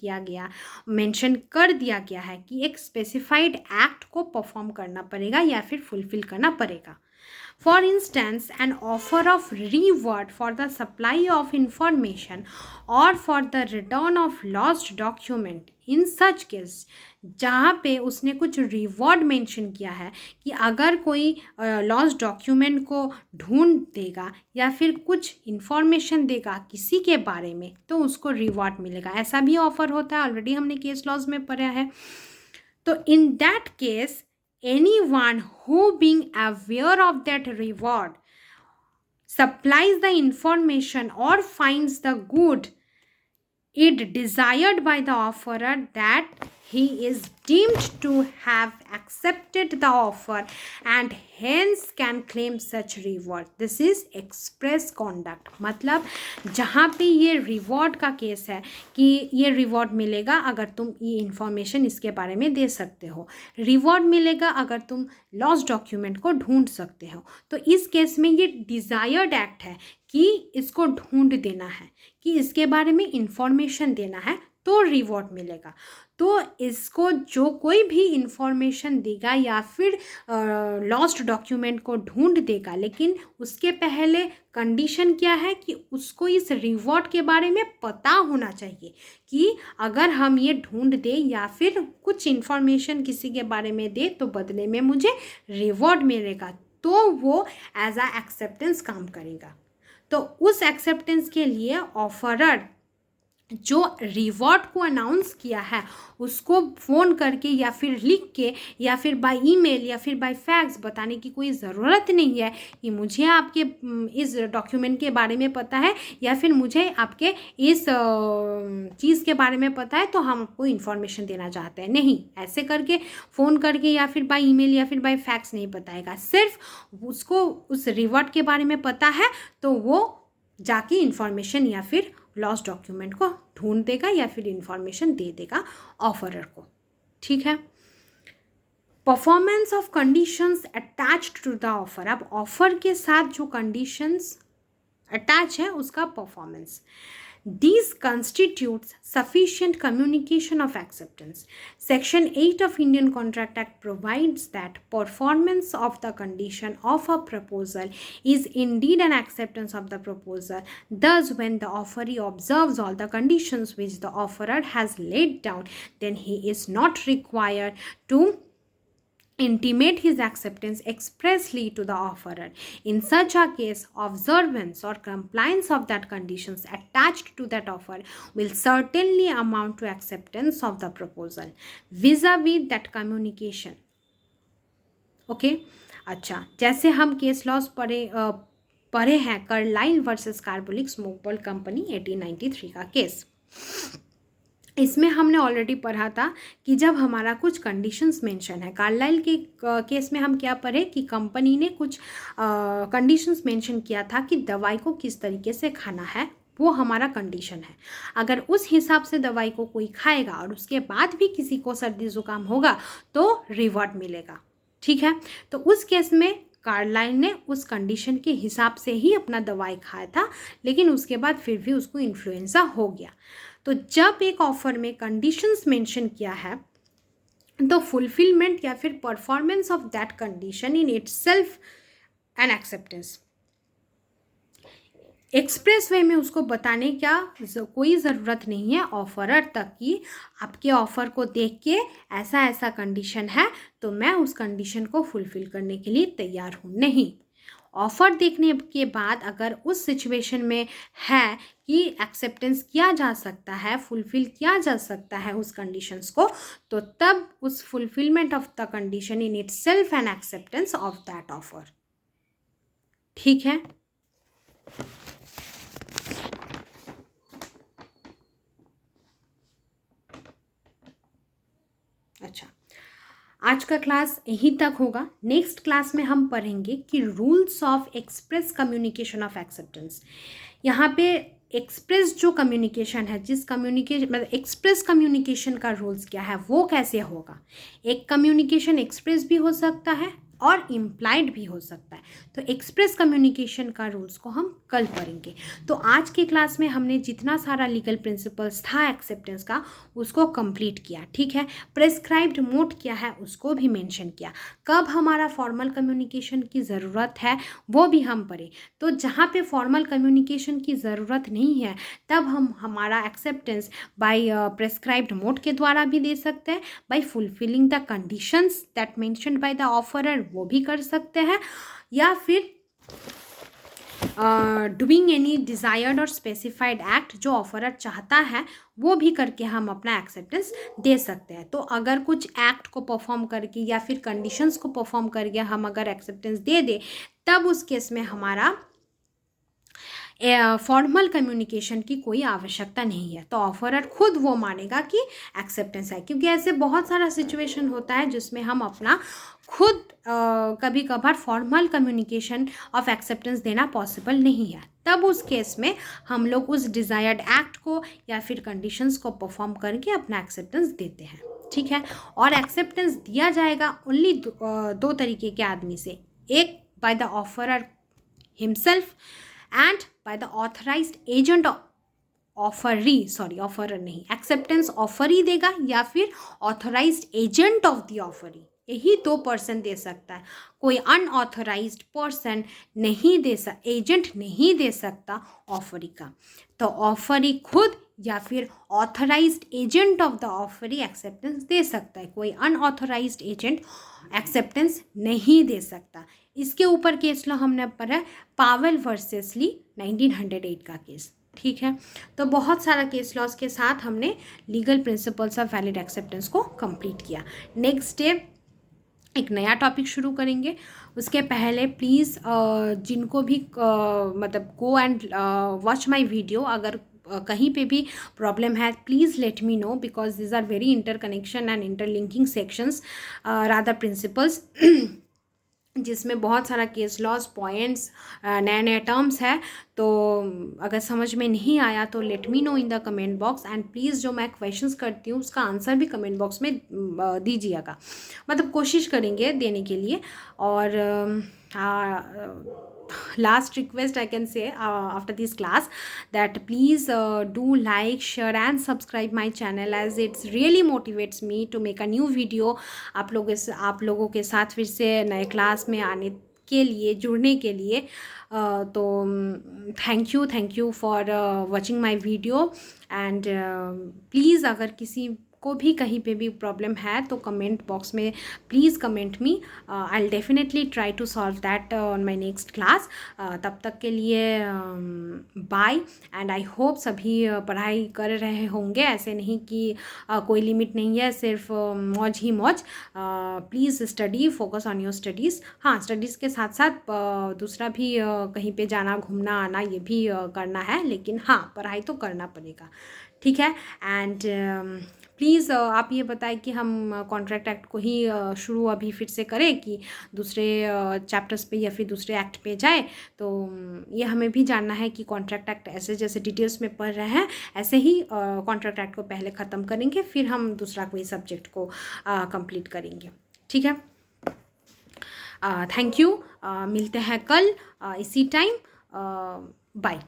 कर दिया गया है कि एक स्पेसिफाइड एक्ट को परफॉर्म करना पड़ेगा या फिर फुलफिल करना पड़ेगा। For instance, an offer of reward for the supply of information or for the return of lost document, in such case, जहाँ पे उसने कुछ रिवॉर्ड मेंशन किया है कि अगर कोई लॉस्ट डॉक्यूमेंट को ढूंढ देगा या फिर कुछ इंफॉर्मेशन देगा किसी के बारे में तो उसको रिवॉर्ड मिलेगा, ऐसा भी ऑफर होता है, ऑलरेडी हमने केस लॉज में पढ़ा है। तो in that case anyone who being aware of that reward supplies the information or finds the good it desired by the offerer that he is deemed to have accepted the offer and hence can claim such reward. This is express conduct. मतलब जहाँ पे ये रिवॉर्ड का केस है कि ये रिवॉर्ड मिलेगा अगर तुम ये इंफॉर्मेशन इसके बारे में दे सकते हो, रिवॉर्ड मिलेगा अगर तुम लॉस्ट डॉक्यूमेंट को ढूंढ सकते हो। तो इस केस में ये डिज़ायर्ड एक्ट है कि इसको ढूंढ देना है, कि इसके बारे में इंफॉर्मेशन देना है, तो रिवॉर्ड मिलेगा। तो इसको जो कोई भी इंफॉर्मेशन देगा या फिर लॉस्ट डॉक्यूमेंट को ढूंढ देगा, लेकिन उसके पहले कंडीशन क्या है कि उसको इस रिवॉर्ड के बारे में पता होना चाहिए कि अगर हम ये ढूंढ दें या फिर कुछ इंफॉर्मेशन किसी के बारे में दे तो बदले में मुझे रिवॉर्ड मिलेगा, तो वो एज अ एक्सेप्टेंस काम करेगा। तो उस एक्सेप्टेंस के लिए ऑफरर जो रिवॉर्ड को अनाउंस किया है उसको फ़ोन करके या फिर लिख के या फिर बाय ईमेल या फिर बाय फैक्स बताने की कोई ज़रूरत नहीं है कि मुझे आपके इस डॉक्यूमेंट के बारे में पता है या फिर मुझे आपके इस चीज़ के बारे में पता है तो हम आपको इन्फॉर्मेशन देना चाहते हैं। नहीं, ऐसे करके फ़ोन करके या फिर बाय ईमेल या फिर बाय फैक्स नहीं बताएगा। सिर्फ उसको उस रिवॉर्ड के बारे में पता है तो वो जाके इन्फॉर्मेशन या फिर लॉस्ट डॉक्यूमेंट को ढूंढ देगा या फिर इंफॉर्मेशन दे देगा ऑफरर को। ठीक है। Performance of conditions attached to the offer. अब ऑफर के साथ जो कंडीशंस अटैच है उसका performance. These constitutes sufficient communication of acceptance. Section 8 of Indian Contract Act provides that performance of the condition of a proposal is indeed an acceptance of the proposal. Thus, when the offeree observes all the conditions which the offerer has laid down, then he is not required to intimate his acceptance expressly to the offerer. In such a case, observance or compliance of that conditions attached to that offer will certainly amount to acceptance of the proposal vis-a-vis that communication. Okay अच्छा, जैसे हम केस लॉस पढ़े हैं Carlill versus Carbolic Smoke Ball Company 1893 का केस। इसमें हमने ऑलरेडी पढ़ा था कि जब हमारा कुछ कंडीशंस मेंशन है, कार्लाइल के केस में हम क्या पढ़े कि कंपनी ने कुछ कंडीशंस मेंशन किया था कि दवाई को किस तरीके से खाना है, वो हमारा कंडीशन है। अगर उस हिसाब से दवाई को कोई खाएगा और उसके बाद भी किसी को सर्दी ज़ुकाम होगा तो रिवॉर्ड मिलेगा। ठीक है। तो उस केस में कार्लाइल ने उस कंडीशन के हिसाब से ही अपना दवाई खाया था, लेकिन उसके बाद फिर भी उसको इन्फ्लुएंजा हो गया। तो जब एक ऑफर में कंडीशंस मेंशन किया है तो फुलफिलमेंट या फिर performance of that condition in itself N acceptance. Express way में उसको बताने का कोई ज़रूरत नहीं है ऑफरर तक कि आपके ऑफ़र को देख के ऐसा ऐसा कंडीशन है तो मैं उस कंडीशन को फुलफ़िल करने के लिए तैयार हूँ। नहीं, ऑफ़र देखने के बाद अगर उस सिचुएशन में है कि एक्सेप्टेंस किया जा सकता है, फुलफ़िल किया जा सकता है उस कंडीशंस को, तो तब उस fulfilment of the condition in itself N acceptance of that offer. ठीक है। अच्छा, आज का क्लास यहीं तक होगा। नेक्स्ट क्लास में हम पढ़ेंगे कि rules of express communication of acceptance. यहाँ पे एक्सप्रेस जो कम्युनिकेशन है, जिस कम्युनिकेशन मतलब एक्सप्रेस कम्युनिकेशन का रूल्स क्या है, वो कैसे होगा। एक कम्युनिकेशन एक्सप्रेस भी हो सकता है और इम्प्लाइड भी हो सकता है। तो एक्सप्रेस कम्युनिकेशन का रूल्स को हम कल पढ़ेंगे। तो आज के क्लास में हमने जितना सारा लीगल प्रिंसिपल्स था एक्सेप्टेंस का उसको कंप्लीट किया। ठीक है। प्रेस्क्राइब्ड मोड क्या है उसको भी मेंशन किया। कब हमारा फॉर्मल कम्युनिकेशन की ज़रूरत है वो भी हम पढ़े। तो जहाँ पे फॉर्मल कम्युनिकेशन की ज़रूरत नहीं है तब हम हमारा एक्सेप्टेंस बाय प्रेस्क्राइब्ड मोड के द्वारा भी दे सकते हैं, by fulfilling the conditions that mentioned by the offerer वो भी कर सकते हैं, या फिर डूइंग एनी डिज़ायर्ड और स्पेसिफाइड एक्ट जो ऑफरर चाहता है वो भी करके हम अपना एक्सेप्टेंस दे सकते हैं। तो अगर कुछ एक्ट को परफॉर्म करके या फिर कंडीशंस को परफॉर्म करके हम अगर एक्सेप्टेंस दे दें तब उस केस में हमारा फॉर्मल कम्युनिकेशन की कोई आवश्यकता नहीं है। तो ऑफरर खुद वो मानेगा कि एक्सेप्टेंस है, क्योंकि ऐसे बहुत सारा सिचुएशन होता है जिसमें हम अपना खुद कभी कभार फॉर्मल कम्युनिकेशन ऑफ एक्सेप्टेंस देना पॉसिबल नहीं है। तब उस केस में हम लोग उस डिज़ायर्ड एक्ट को या फिर कंडीशंस को परफॉर्म करके अपना एक्सेप्टेंस देते हैं, ठीक है। और एक्सेप्टेंस दिया जाएगा ओनली दो तरीके के आदमी से, एक bye the offeror himself and bye the authorised agent offeree, sorry offeror नहीं, एक्सेप्टेंस ऑफरी देगा या फिर authorised agent of the offeree, यही दो पर्सन दे सकता है। कोई अनऑथराइज्ड पर्सन नहीं दे एजेंट नहीं दे सकता ऑफरी का। तो ऑफरी खुद या फिर authorised agent of the offeree acceptance दे सकता है, कोई अनऑथराइज्ड एजेंट एक्सेप्टेंस नहीं दे सकता। इसके ऊपर केस लॉ हमने पढ़ा पावेल वर्सेस ली 1908 का केस, ठीक है। तो बहुत सारा केस लॉस के साथ हमने legal principles of valid acceptance को कंप्लीट किया। नेक्स्ट डे एक नया टॉपिक शुरू करेंगे। उसके पहले प्लीज़ जिनको भी मतलब go and watch my video, अगर कहीं पे भी प्रॉब्लम है please let me know, because these are very interconnection and interlinking sections rather principles, जिसमें बहुत सारा केस लॉस पॉइंट्स नए नए टर्म्स है। तो अगर समझ में नहीं आया तो late me no in the comment box, and please जो मैं क्वेश्चंस करती हूँ उसका आंसर भी कमेंट बॉक्स में दीजिएगा, मतलब कोशिश करेंगे देने के लिए। और last request I can say after this class that please do like, share and subscribe my channel, as it's really motivates me to make a new video आप लोगों के साथ फिर से नए क्लास में आने के लिए, जुड़ने के लिए। तो thank you for watching my video, and please अगर किसी को भी कहीं पे भी प्रॉब्लम है तो कमेंट बॉक्स में please comment me, I will definitely try to solve that on my next class. तब तक के लिए बाय, एंड आई होप सभी पढ़ाई कर रहे होंगे, ऐसे नहीं कि कोई लिमिट नहीं है, सिर्फ मौज ही मौज। Please study, focus on your studies. हाँ, स्टडीज़ के साथ साथ दूसरा भी कहीं पे जाना घूमना आना ये भी करना है, लेकिन हाँ पढ़ाई तो करना पड़ेगा, ठीक है। एंड प्लीज़ आप ये बताएं कि हम कॉन्ट्रैक्ट एक्ट को ही शुरू अभी फिर से करें कि दूसरे चैप्टर्स पे या फिर दूसरे एक्ट पे जाए। तो ये हमें भी जानना है कि कॉन्ट्रैक्ट एक्ट ऐसे जैसे डिटेल्स में पढ़ रहे हैं ऐसे ही कॉन्ट्रैक्ट एक्ट को पहले ख़त्म करेंगे, फिर हम दूसरा कोई सब्जेक्ट को कंप्लीट करेंगे, ठीक है। थैंक यू, मिलते हैं कल इसी टाइम, बाय।